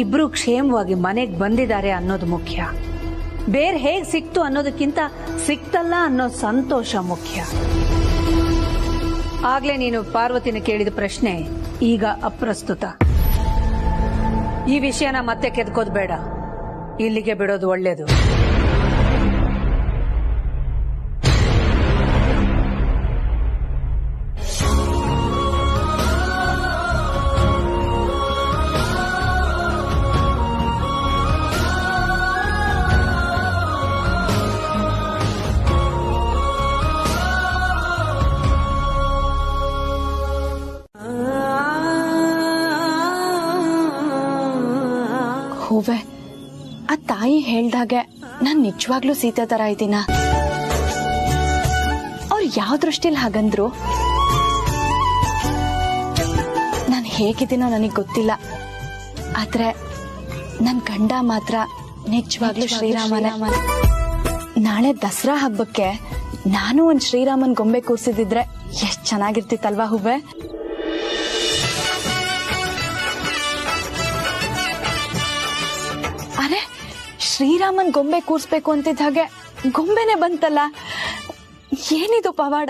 ಇಬ್ರು ಕ್ಷೇಮವಾಗಿ ಮನೆಗೆ ಬಂದಿದ್ದಾರೆ ಅನ್ನೋದು ಮುಖ್ಯ. ಬೇರೆ ಹೇಗ್ ಸಿಕ್ತು ಅನ್ನೋದಕ್ಕಿಂತ ಸಿಕ್ತಲ್ಲ ಅನ್ನೋ ಸಂತೋಷ ಮುಖ್ಯ. ಆಗ್ಲೇ ನೀನು ಪಾರ್ವತಿನ ಕೇಳಿದ ಪ್ರಶ್ನೆ ಈಗ ಅಪ್ರಸ್ತುತ. ಈ ವಿಷಯನ ಮತ್ತೆ ಕೆದ್ಕೋದ್ ಬೇಡ, ಇಲ್ಲಿಗೆ ಬಿಡೋದು ಒಳ್ಳೇದು. ಹೂವೆ, ಆ ತಾಯಿ ಹೇಳ್ದಾಗೆ ನಾನ್ ನಿಜವಾಗ್ಲೂ ಸೀತೆ ತರ ಇದ್ದೀನ? ಅವ್ರು ಯಾವ ದೃಷ್ಟಿಲಿ ಹಾಗಂದ್ರು? ನಾನು ಹೇಗಿದ್ದೀನೋ ನನಗ್ ಗೊತ್ತಿಲ್ಲ, ಆದ್ರೆ ನನ್ ಗಂಡ ಮಾತ್ರ ನಿಜವಾಗ್ಲೂ ಶ್ರೀರಾಮನ. ನಾಳೆ ದಸರಾ ಹಬ್ಬಕ್ಕೆ ನಾನು ಒಂದ್ ಶ್ರೀರಾಮನ್ ಗೊಂಬೆ ಕೂರ್ಸಿದಿದ್ರೆ ಎಷ್ಟ್ ಚೆನ್ನಾಗಿರ್ತಿತ್ತಲ್ವಾ ಹೂವೆ? ಅರೆ, ಶ್ರೀರಾಮನ್ ಗೊಂಬೆ ಕೂರ್ಸ್ಬೇಕು ಅಂತಿದ್ದ ಹಾಗೆ ಗೊಂಬೆನೆ ಬಂತಲ್ಲ, ಏನಿದು ಪವಾಡ?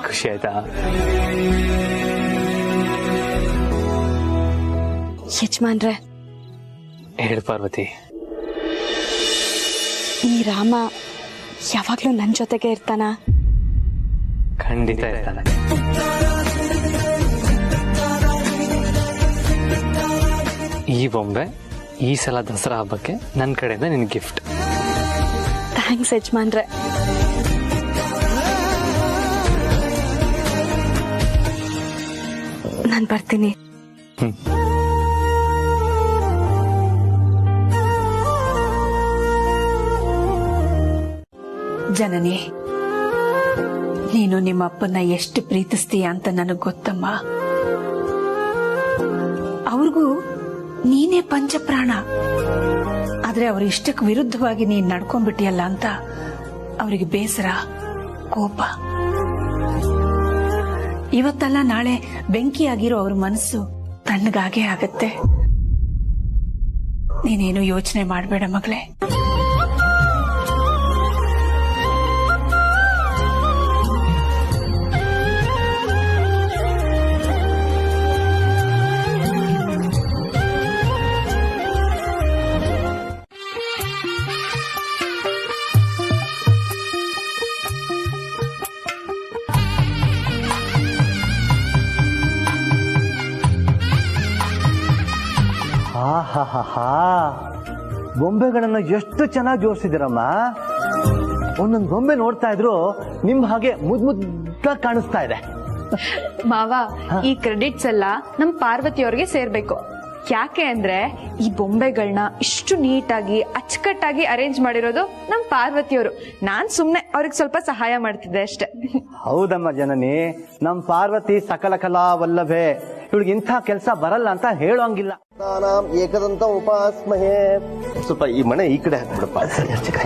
ಖುಷಿ ಆಯ್ತಾ? ಯಜಮಾನ್ರೆ, ಹೇಳು ಪಾರ್ವತಿ. ಈ ರಾಮ ಯಾವಾಗ್ಲೂ ನನ್ ಜೊತೆಗೆ ಇರ್ತಾನ? ಖಂಡಿತ ಇರ್ತಾನೆ. ಈ ಬೊಂಬೆ ಈ ಸಲ ದಸರಾ ಹಬ್ಬಕ್ಕೆ ನನ್ನ ಕಡೆಯಿಂದ ನಿನ್ ಗಿಫ್ಟ್. ಥ್ಯಾಂಕ್ಸ್ ಯಜಮಾನ್ರೆ. ನಾನ್ ಬರ್ತೀನಿ. ಜನನಿ, ನೀನು ನಿಮ್ಮ ಅಪ್ಪನ ಎಷ್ಟು ಪ್ರೀತಿಸ್ತೀಯ ಅಂತ ನನಗ್ ಗೊತ್ತಮ್ಮ. ಅವ್ರಿಗೂ ನೀನೇ ಪಂಚಪ್ರಾಣ. ಆದ್ರೆ ಅವ್ರ ಇಷ್ಟಕ್ಕೆ ವಿರುದ್ಧವಾಗಿ ನೀನ್ ನಡ್ಕೊಂಡ್ಬಿಟ್ಟಿಯಲ್ಲ ಅಂತ ಅವರಿಗೆ ಬೇಸರ, ಕೋಪ. ಇವತ್ತಲ್ಲ ನಾಳೆ ಬೆಂಕಿಯಾಗಿರೋ ಅವ್ರ ಮನಸ್ಸು ತಣ್ಣಗಾಗೇ ಆಗತ್ತೆ. ನೀನೇನು ಯೋಚನೆ ಮಾಡಬೇಡ ಮಗಳೇ. ಆಹಾಹಾ, ಗೊಂಬೆಗಳನ್ನ ಎಷ್ಟು ಚೆನ್ನಾಗಿ ಜೋಡಿಸಿದಿರಮ್ಮ. ಒಂದೊಂದು ಗೊಂಬೆ ನೋಡ್ತಾ ಇದ್ರು ನಿಮ್ ಹಾಗೆ ಮುದ್ದಾಗಿ ಕಾಣಿಸ್ತಾ ಇದೆ. ಮಾವ, ಈ ಕ್ರೆಡಿಟ್ಸ್ ಎಲ್ಲ ನಮ್ ಪಾರ್ವತಿಯವ್ರಿಗೆ ಸೇರ್ಬೇಕು. ಯಾಕೆ ಅಂದ್ರೆ ಈ ಬೊಂಬೆಗಳನ್ನ ಇಷ್ಟು ನೀಟಾಗಿ ಅಚ್ಚುಕಟ್ಟಾಗಿ ಅರೇಂಜ್ ಮಾಡಿರೋದು ನಮ್ ಪಾರ್ವತಿಯವರು. ನಾನ್ ಸುಮ್ನೆ ಅವ್ರಿಗೆ ಸ್ವಲ್ಪ ಸಹಾಯ ಮಾಡ್ತಿದ್ದೆ ಅಷ್ಟೇ. ಹೌದಮ್ಮ ಜನನಿ, ನಮ್ ಪಾರ್ವತಿ ಸಕಲ ಕಲಾ ವಲ್ಲಭೆ. ಇವಳಿಗೆ ಇಂಥ ಕೆಲಸ ಬರಲ್ಲ ಅಂತ ಹೇಳೋಂಗಿಲ್ಲ. ಏಕದಂತ ಉಪಾಸ್ಮಹೇ. ಸ್ವಲ್ಪ ಈ ಮನೆ ಈ ಕಡೆ ಹಾಕ್ಬಿಡಪ್ಪ. ಸರಿ ಅರ್ಚಕ.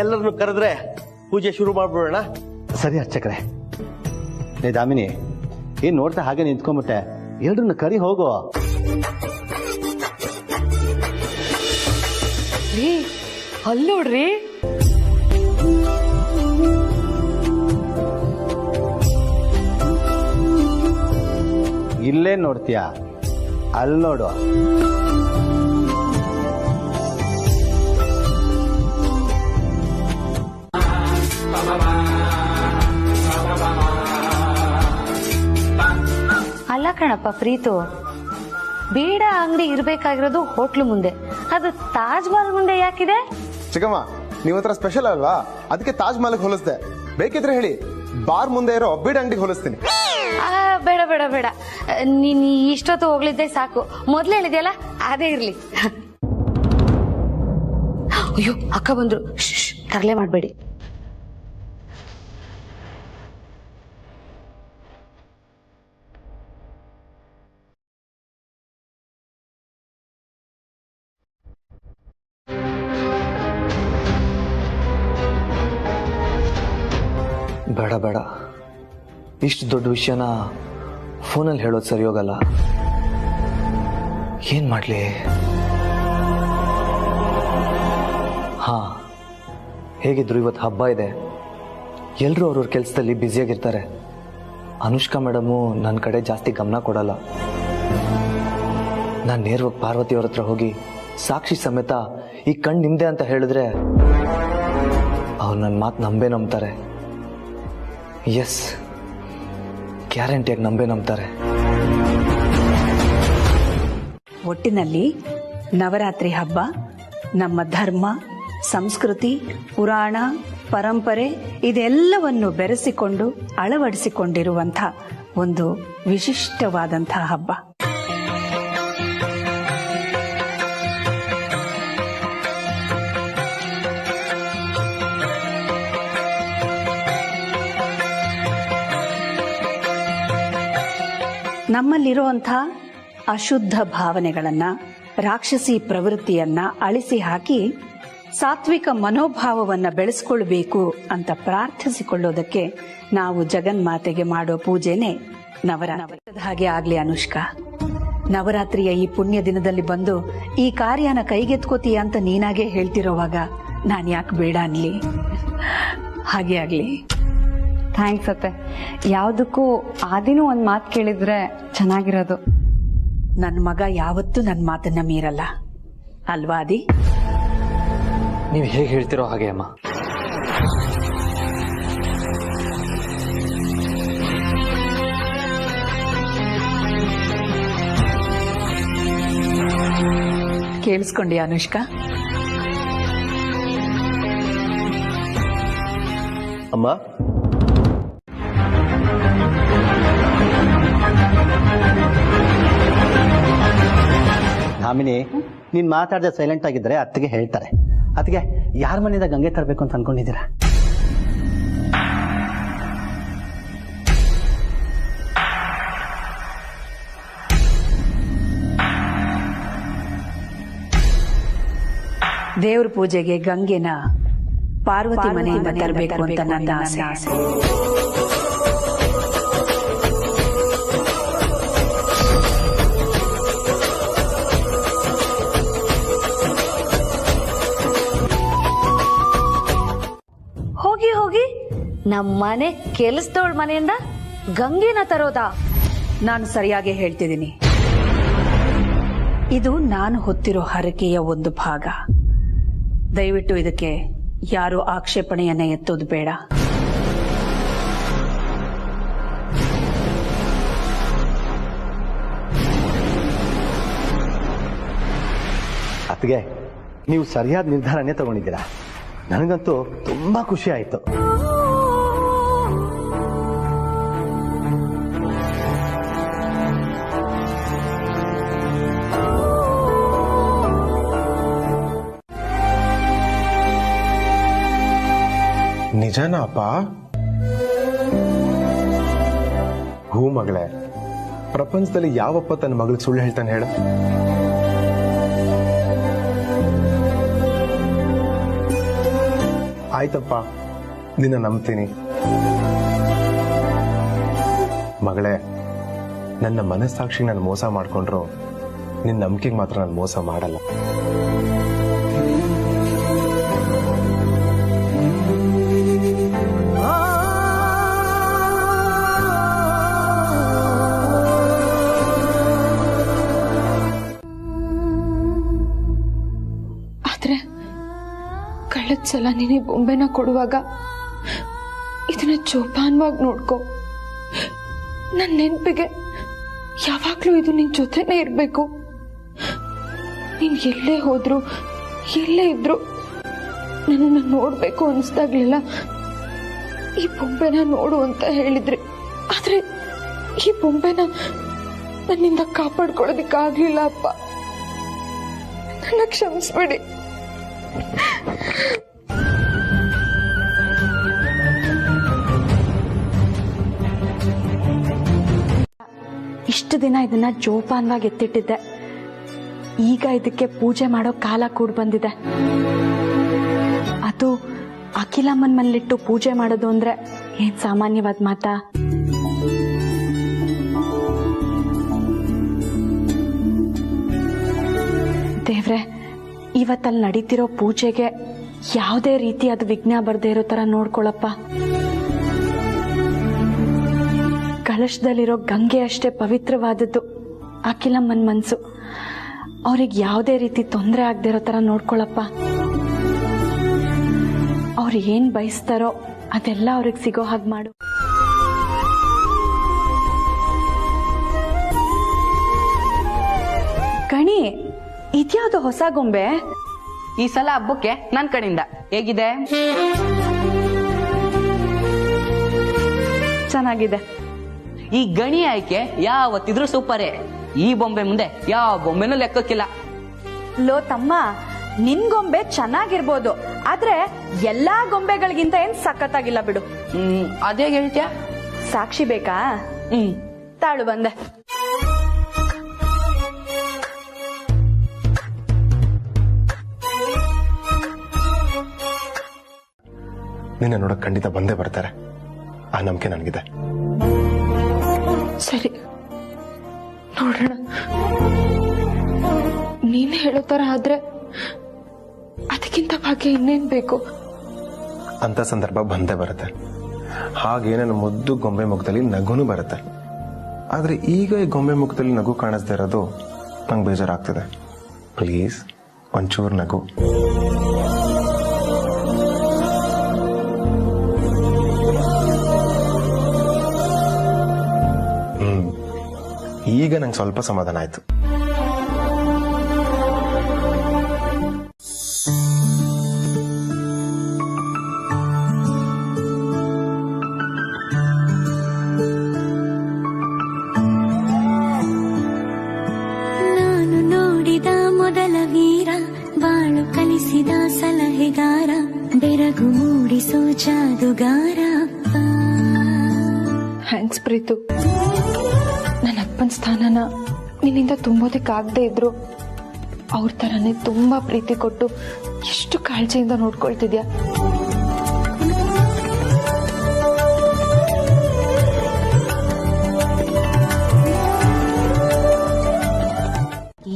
ಎಲ್ಲರನ್ನು ಕರೆದ್ರೆ ಪೂಜೆ ಶುರು ಮಾಡ್ಬಿಡೋಣ. ಸರಿ ಅರ್ಚಕರೇ. ಏ ದಾಮಿನಿ, ಏನ್ ನೋಡ್ತಾ ಹಾಗೆ ನಿಂತ್ಕೊಂಡ್ಬಿಟ್ಟೆ? ಎಲ್ರನ್ನ ಕರಿ ಹೋಗೋ. ಅಲ್ಲೋಡ್ರಿ, ಇಲ್ಲೇ ನೋಡ್ತೀಯಾ? ಅಲ್ಲಿ ನೋಡು. ಅಲ್ಲ ಕಣಪ್ಪ ಪ್ರೀತು, ಬೀಡ ಅಂಗಡಿ ಇರ್ಬೇಕಾಗಿರೋದು ಹೋಟ್ಲು ಮುಂದೆ, ಅದು ತಾಜ್ ಮಹಲ್ ಮುಂದೆ ಯಾಕಿದೆ? ಚಿಕ್ಕಮ್ಮ, ನೀವೊಂಥರ ಸ್ಪೆಷಲ್ ಅಲ್ವಾ, ಅದಕ್ಕೆ ತಾಜ್ ಮಹಲ್ಗೆ ಹೋಲಿಸ್ದೆ. ಬೇಕಿದ್ರೆ ಹೇಳಿ, ಬಾರ್ ಮುಂದೆ ಇರೋ ಬೀಡ ಅಂಗಡಿಗೆ ಹೋಲಿಸ್ತೀನಿ. ಬೇಡ ಬೇಡ ಬೇಡ, ನೀನ್ ಇಷ್ಟೊತ್ತು ಹೋಗ್ಲಿದ್ದೆ ಸಾಕು. ಮೊದ್ಲು ಹೇಳಿದ್ಯಲ್ಲ ಅದೇ ಇರ್ಲಿ. ಅಯ್ಯೋ ಅಕ್ಕ ಬಂದ್ರು, ತರಲೆ ಮಾಡ್ಬೇಡಿ. ಬೇಡ ಬೇಡ, ಇಷ್ಟು ದೊಡ್ಡ ವಿಷಯನ ಫೋನಲ್ಲಿ ಹೇಳೋದು ಸರಿ ಹೋಗಲ್ಲ. ಏನ್ ಮಾಡ್ಲಿ? ಹಾ, ಹೇಗಿದ್ರು ಇವತ್ತು ಹಬ್ಬ ಇದೆ, ಎಲ್ಲರೂ ಅವ್ರವ್ರ ಕೆಲಸದಲ್ಲಿ ಬ್ಯುಸಿಯಾಗಿರ್ತಾರೆ. ಅನುಷ್ಕಾ ಮೇಡಮು ನನ್ನ ಕಡೆ ಜಾಸ್ತಿ ಗಮನ ಕೊಡಲ್ಲ. ನಾನು ನೇರವಾಗಿ ಪಾರ್ವತಿ ಅವ್ರ ಹತ್ರ ಹೋಗಿ ಸಾಕ್ಷಿ ಸಮೇತ ಈ ಕಣ್ಣು ನಿಮ್ದೆ ಅಂತ ಹೇಳಿದ್ರೆ ಅವ್ರು ನನ್ನ ಮಾತು ನಂಬ್ತಾರೆ. ಎಸ್, ಗ್ಯಾರಂಟಿಯಾಗಿ ನಂಬ್ತಾರೆ. ಒಟ್ಟಿನಲ್ಲಿ ನವರಾತ್ರಿ ಹಬ್ಬ ನಮ್ಮ ಧರ್ಮ, ಸಂಸ್ಕೃತಿ, ಪುರಾಣ, ಪರಂಪರೆ ಇದೆಲ್ಲವನ್ನು ಬೆರೆಸಿಕೊಂಡು ಅಳವಡಿಸಿಕೊಂಡಿರುವಂಥ ಒಂದು ವಿಶಿಷ್ಟವಾದಂಥ ಹಬ್ಬ. ನಮ್ಮಲ್ಲಿರುವಂಥ ಅಶುದ್ಧ ಭಾವನೆಗಳನ್ನ, ರಾಕ್ಷಸಿ ಪ್ರವೃತ್ತಿಯನ್ನ ಅಳಿಸಿ ಹಾಕಿ ಸಾತ್ವಿಕ ಮನೋಭಾವವನ್ನ ಬೆಳೆಸ್ಕೊಳ್ಬೇಕು ಅಂತ ಪ್ರಾರ್ಥಿಸಿಕೊಳ್ಳೋದಕ್ಕೆ ನಾವು ಜಗನ್ಮಾತೆಗೆ ಮಾಡೋ ಪೂಜೆನೆ ನವರಾತ್ರಿ. ಹಾಗೆ ಆಗ್ಲಿ ಅನುಷ್ಕಾ, ನವರಾತ್ರಿಯ ಈ ಪುಣ್ಯ ದಿನದಲ್ಲಿ ಬಂದು ಈ ಕಾರ್ಯನ ಕೈಗೆತ್ಕೋತೀಯ ಅಂತ ನೀನಾಗೆ ಹೇಳ್ತಿರೋವಾಗ ನಾನು ಯಾಕೆ ಬೇಡ ಅನ್ಲಿ? ಹಾಗೆ ಆಗ್ಲಿ. ಥ್ಯಾಂಕ್ಸ್ ಅತ್ತೆ. ಯಾವುದಕ್ಕೂ ಆದಿನೂ ಒಂದು ಮಾತು ಕೇಳಿದ್ರೆ ಚೆನ್ನಾಗಿರೋದು. ನನ್ನ ಮಗ ಯಾವತ್ತೂ ನನ್ನ ಮಾತನ್ನ ಮೀರಲ್ಲ ಅಲ್ವಾ ಆದಿ? ನೀವು ಹೇಗೆ ಹೇಳ್ತಿರೋ ಹಾಗೆ ಅಮ್ಮ. ಕೇಳಿಸ್ಕೊಂಡಿ ಅನುಷ್ಕಾ? ಅಮ್ಮ, ಧಾಮಿನಿ, ನೀನ್ ಮಾತಾಡದೆ ಸೈಲೆಂಟ್ ಆಗಿದ್ರೆ ಅತ್ತಿಗೆ ಹೇಳ್ತಾರೆ. ಅತ್ತಿಗೆ, ಯಾರ ಮನೆಯಿಂದ ಗಂಗೆ ತರಬೇಕು ಅಂತ ಅನ್ಕೊಂಡಿದ್ದೀರಾ? ದೇವ್ರ ಪೂಜೆಗೆ ಗಂಗೆನ ಪಾರ್ವತಿ ಮನೆಯಿಂದ ತರಬೇಕು ಅಂತ ನನ್ನ ಆಸೆ. ಹೋಗಿ ಹೋಗಿ ನಮ್ಮನೆ ಕೆಲಸದವಳ ಮನೆಯಿಂದ ಗಂಗೆನ ತರೋದಾ? ನಾನು ಸರಿಯಾಗಿ ಹೇಳ್ತಿದ್ದೀನಿ. ಇದು ನಾನು ಹೊತ್ತಿರೋ ಹರಕೆಯ ಒಂದು ಭಾಗ. ದಯವಿಟ್ಟು ಇದಕ್ಕೆ ಯಾರು ಆಕ್ಷೇಪಣೆಯನ್ನ ಎತ್ತೋದು ಬೇಡ. ಅತ್ತಿಗೆ, ನೀವು ಸರಿಯಾದ ನಿರ್ಧಾರನೇ ತಗೊಂಡಿದ್ದೀರಾ. ನನಗಂತೂ ತುಂಬಾ ಖುಷಿ ಆಯ್ತು. ನಿಜನಾ ಅಪ್ಪ? ಹೂ ಮಗಳೇ, ಪ್ರಪಂಚದಲ್ಲಿ ಯಾವಪ್ಪ ತನ್ನ ಮಗಳಿಗೆ ಸುಳ್ಳು ಹೇಳ್ತಾನೆ ಹೇಳ? ಆಯ್ತಪ್ಪ, ನಿನ್ನ ನಂಬ್ತೀನಿ. ಮಗಳೇ, ನನ್ನ ಮನಸ್ಸಾಕ್ಷಿಗೆ ನಾನು ಮೋಸ ಮಾಡ್ಕೊಂಡ್ರು ನಿನ್ನ ನಂಬಿಕೆಗೆ ಮಾತ್ರ ನಾನು ಮೋಸ ಮಾಡಲ್ಲ. ಆದ್ರೆ ಕಳೆದ ಸಲ ನೀನೇ ಬೊಂಬೆನ ಕೊಡುವಾಗ ಇದನ್ನ ಜೋಪಾನವಾಗಿ ನೋಡ್ಕೊ. ನನ್ನ ನೆನಪಿಗೆ ಯಾವಾಗ್ಲೂ ಇದು ನಿನ್ ಜೊತೆನೇ ಇರ್ಬೇಕು. ನೀನ್ ಎಲ್ಲೇ ಹೋದ್ರು ಎಲ್ಲೇ ಇದ್ರು ನನ್ನನ್ನು ನೋಡ್ಬೇಕು ಅನಿಸ್ದಾಗ್ಲಿಲ್ಲ ಈ ಬೊಂಬೆನ ನೋಡು ಅಂತ ಹೇಳಿದ್ರಿ. ಆದ್ರೆ ಈ ಬೊಂಬೆನ ನನ್ನಿಂದ ಕಾಪಾಡ್ಕೊಳ್ಳೋದಿಕ್ಕಾಗ್ಲಿಲ್ಲ ಅಪ್ಪ. ನನ್ನ ಕ್ಷಮಿಸ್ಬಿಡಿ. ಇಷ್ಟು ದಿನ ಇದನ್ನ ಜೋಪಾನವಾಗಿ ಎತ್ತಿಟ್ಟಿದ್ದೆ. ಈಗ ಇದಕ್ಕೆ ಪೂಜೆ ಮಾಡೋ ಕಾಲ ಕೂಡ ಬಂದಿದೆ. ಅದು ಅಖಿಲಮ್ಮನ ಮನೇಲಿಟ್ಟು ಪೂಜೆ ಮಾಡೋದು ಅಂದ್ರೆ ಏನ್ ಸಾಮಾನ್ಯವಾದ ಮಾತಾ? ದೇವ್ರೆ, ಇವತ್ತಲ್ಲಿ ನಡೀತಿರೋ ಪೂಜೆಗೆ ಯಾವುದೇ ರೀತಿ ಅದು ವಿಘ್ನ ಬರ್ದೇ ಇರೋ ತರ ನೋಡ್ಕೊಳಪ್ಪ. ಕಲಶದಲ್ಲಿರೋ ಗಂಗೆ ಅಷ್ಟೇ ಪವಿತ್ರವಾದದ್ದು ಅಖಿಲಮ್ಮನ ಮನ್ಸು. ಅವ್ರಿಗೆ ಯಾವುದೇ ರೀತಿ ತೊಂದರೆ ಆಗದೆ ಇರೋ ತರ ನೋಡ್ಕೊಳಪ್ಪ. ಅವ್ರು ಏನ್ ಬಯಸ್ತಾರೋ ಅದೆಲ್ಲ ಅವ್ರಿಗೆ ಸಿಗೋ ಹಾಗೆ ಮಾಡು. ಕಣಿ, ಇದ್ಯಾವುದು ಹೊಸ ಗೊಂಬೆ? ಈ ಸಲ ಹಬ್ಬಕ್ಕೆ ನನ್ ಕಡೆಯಿಂದ ಹೇಗಿದೆ? ಚೆನ್ನಾಗಿದೆ. ಈ ಗಣಿ ಆಯ್ಕೆ ಯಾವತ್ತಿದ್ರು ಸೂಪರೇ. ಈ ಬೊಂಬೆ ಮುಂದೆ ಯಾವ ಬೊಂಬೆನೂ ಲೆಕ್ಕಕ್ಕಿಲ್ಲ. ಲೋ ತಮ್ಮ, ನಿನ್ ಗೊಂಬೆ ಚೆನ್ನಾಗಿರ್ಬೋದು, ಆದ್ರೆ ಎಲ್ಲಾ ಗೊಂಬೆಗಳಿಗಿಂತ ಏನ್ ಸಖತ್ತಾಗಿಲ್ಲ ಬಿಡು. ಅದೇ ಹೇಳ್ತ್ಯಾ? ಸಾಕ್ಷಿ ಬೇಕಾ? ತಾಳು ಬಂದೆ. ನಿನ್ನ ನೋಡಕ್ ಖಂಡಿತ ಬಂದೇ ಬರ್ತಾರೆ, ಆ ನಂಬಿಕೆ ನನಗಿದೆ. ಸರಿ, ನೋಡೋಣ. ನೀನ್ ಹೇಳೋ ತರ ಆದ್ರೆ ಅದಕ್ಕಿಂತ ಭಾಗ್ಯ ಇನ್ನೇನ್ ಬೇಕು? ಅಂತ ಸಂದರ್ಭ ಬಂದೇ ಬರುತ್ತೆ. ಹಾಗೆ ನನ್ನ ಮುದ್ದು ಗೊಂಬೆ ಮುಖದಲ್ಲಿ ನಗುನು ಬರುತ್ತೆ. ಆದ್ರೆ ಈಗ ಈ ಗೊಂಬೆ ಮುಖದಲ್ಲಿ ನಗು ಕಾಣಿಸ್ದೇ ಇರೋದು ನಂಗೆ ಬೇಜಾರಾಗ್ತಿದೆ. ಪ್ಲೀಸ್ ಒಂಚೂರು ನಗು. ಈಗ ನಂಗೆ ಸ್ವಲ್ಪ ಸಮಾಧಾನ ಆಯ್ತು. ನಾನು ನೋಡಿದ ಮೊದಲ ವೀರ, ಬಾಳು ಕಲಿಸಿದ ಸಲಹೆಗಾರ, ಬೆರಗು ಮೂಡಿಸೋ ಜಾದುಗಾರ. ಥ್ಯಾಂಕ್ಸ್ ಪ್ರೀತು. ನನ್ನ ಅಪ್ಪನ ಸ್ಥಾನನ ನಿನ್ನಿಂದ ತುಂಬೋದಕ್ಕಾಗದೇ ಇದ್ರು ಅವ್ರ ತರನೇ ತುಂಬಾ ಪ್ರೀತಿ ಕೊಟ್ಟು ಎಷ್ಟು ಕಾಳಜಿಯಿಂದ ನೋಡ್ಕೊಳ್ತಿದ್ಯಾ.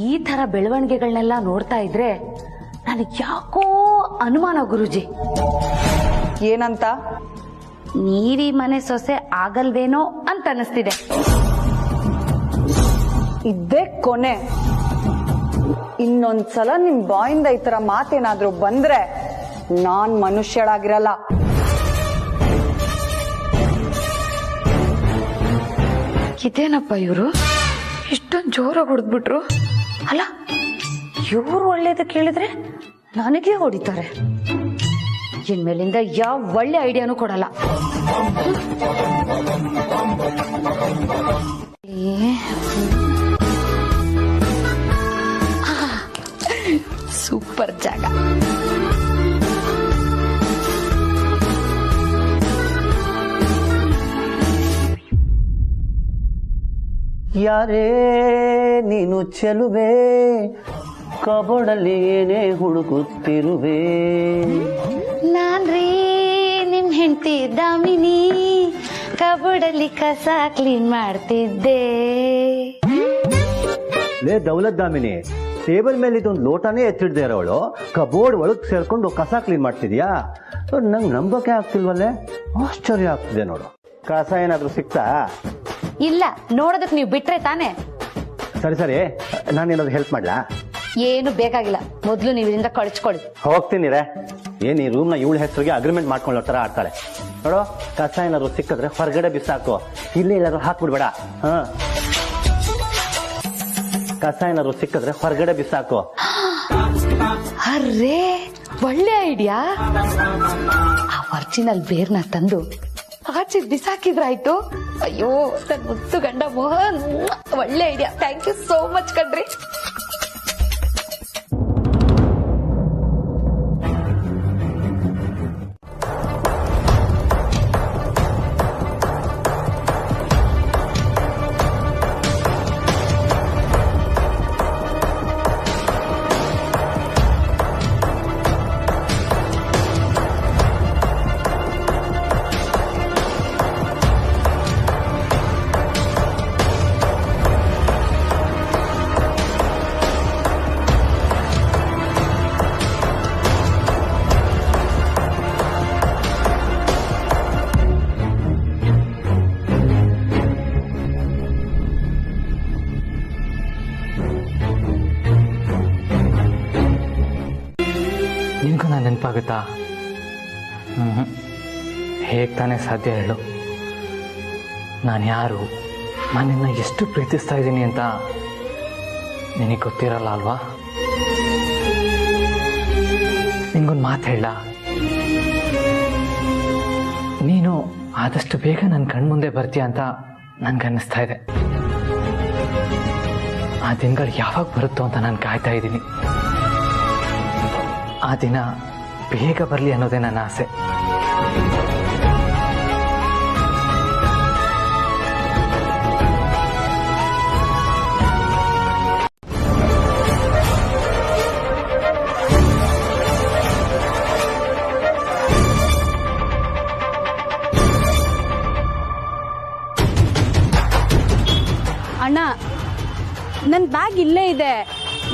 ಈ ತರ ಬೆಳವಣಿಗೆಗಳನ್ನೆಲ್ಲ ನೋಡ್ತಾ ಇದ್ರೆ ನನಗೆ ಯಾಕೋ ಅನುಮಾನ ಗುರುಜಿ. ಏನಂತ? ನೀವಿ ಮನೆ ಸೊಸೆ ಆಗಲ್ವೇನೋ ಅಂತ ಅನಿಸ್ತಿದೆ. ಇದ್ದೇ ಕೊನೆ. ಇನ್ನೊಂದ್ಸಲ ನಿಮ್ ಬಾಯಿಂದ ಈ ತರ ಮಾತೇನಾದ್ರೂ ಬಂದ್ರೆ ನಾನ್ ಮನುಷ್ಯಳಾಗಿರಲ್ಲ. ಇದೇನಪ್ಪ ಇವರು ಇಷ್ಟೊಂದು ಜೋರಾಗಿ ಹೊಡೆದ್ಬಿಟ್ರು? ಅಲ್ಲ, ಇವ್ರು ಒಳ್ಳೇದು ಕೇಳಿದ್ರೆ ನನಗೆ ಹೊಡಿತಾರೆ. ಇನ್ಮೇಲಿಂದ ಯಾವ ಒಳ್ಳೆ ಐಡಿಯಾನು ಕೊಡಲ್ಲ. ಸೂಪರ್ ಜಾಗ. ಯಾರೇ ನೀನು ಚೆಲುವೆ, ಕಬೋರ್ಡಲ್ಲಿ ಏನೇ ಹುಡುಕುತ್ತಿರುವೆ. ನಾನ್ರೀ ನಿಮ್ ಹೆಂಡತಿ ದಾಮಿನಿ, ಕಬೋರ್ಡಲ್ಲಿ ಕಸ ಕ್ಲೀನ್ ಮಾಡ್ತಿದ್ದೆ. ಲೇ ದೌಲತ್ ದಾಮಿನಿ, ಟೇಬಲ್ ಮೇಲೆ ಇದೊಂದು ಲೋಟನೇ ಎತ್ತಿಡ್ದೇ ಇರೋವಳು ಕಬೋರ್ಡ್ ಒಳಗ್ ಸೇರ್ಕೊಂಡು ಕಸ ಕ್ಲೀನ್ ಮಾಡ್ತಿದ್ಯಾ? ನಂಗೆ ನಂಬಕ್ಕೆ ಆಗ್ತಿಲ್ವಲ್ಲೇ, ಆಶ್ಚರ್ಯ ಆಗ್ತಿದೆ ನೋಡು. ಕಸ ಏನಾದ್ರೂ ಸಿಕ್ತಾ? ಇಲ್ಲ, ನೋಡೋದಕ್ ನೀವು ಬಿಟ್ರೆ ತಾನೆ. ಸರಿ ಸರಿ, ನಾನೇನಾದ್ರು ಹೆಲ್ಪ್ ಮಾಡ್ಲಾ? ಏನು ಬೇಕಾಗಿಲ್ಲ, ಮೊದ್ಲು ನೀವು ಇದರಿಂದ ಕಳ್ಚ್ಕೊಳ್ಳಿ. ಹೋಗ್ತೀನಿ ರೇ. ಏನ್ ಈ ರೂಮ್ನ ಇವಳ ಹೆಸರಿಗೆ ಅಗ್ರಿಮೆಂಟ್ ಮಾಡ್ಕೊಳ್ಳೋ ತರ ಆಡ್ತಾಳೆ ನೋಡು. ಕಸ ಏನಾದ್ರು ಸಿಕ್ಕಿದ್ರೆ ಹೊರಗಡೆ ಬಿಸಾಕು, ಇಲ್ಲೇ ಎಲ್ಲಾದ್ರು ಹಾಕ್ಬಿಡ್ಬೇಡ. ಹಾ ಕಸ ಏನಾದ್ರು ಸಿಕ್ಕಿದ್ರೆ ಹೊರಗಡೆ ಬಿಸಾಕು. ಅರ್ರೇ ಒಳ್ಳೆ ಐಡಿಯಾ. ಆ ಒರಿಜಿನಲ್ ಬೇರ್ನ ತಂದು ಆಚೆ ಬಿಸಾಕಿದ್ರಾಯ್ತು. ಅಯ್ಯೋ ನನ್ ಮುದ್ದು ಗಂಡ ಮೋಹನ್, ಒಳ್ಳೆ idea. Thank you so much ಕಣ್ರಿ. ನಿನ್ಗೂ ನಾನು ನೆನಪಾಗುತ್ತಾ? ಹೇಗೆ ತಾನೇ ಸಾಧ್ಯ ಹೇಳು? ನಾನು ಯಾರು, ನಾನು ನಿನ್ನ ಎಷ್ಟು ಪ್ರೀತಿಸ್ತಾ ಇದ್ದೀನಿ ಅಂತ ನಿನಗೆ ಗೊತ್ತಿರಲ್ಲ ಅಲ್ವಾ? ನಿಂಗೊಂದು ಮಾತು ಹೇಳ, ನೀನು ಆದಷ್ಟು ಬೇಗ ನನ್ನ ಕಣ್ಮುಂದೆ ಬರ್ತೀಯ ಅಂತ ನನ್ಗನ್ನಿಸ್ತಾ ಇದೆ. ಆ ದಿನಗಳು ಯಾವಾಗ ಬರುತ್ತೋ ಅಂತ ನಾನು ಕಾಯ್ತಾ ಇದ್ದೀನಿ. ಆ ದಿನ ಬೇಗ ಬರಲಿ ಅನ್ನೋದೇ ನನ್ನ ಆಸೆ. ಅಣ್ಣ, ನನ್ನ ಬ್ಯಾಗ್ ಇಲ್ಲೇ ಇದೆ.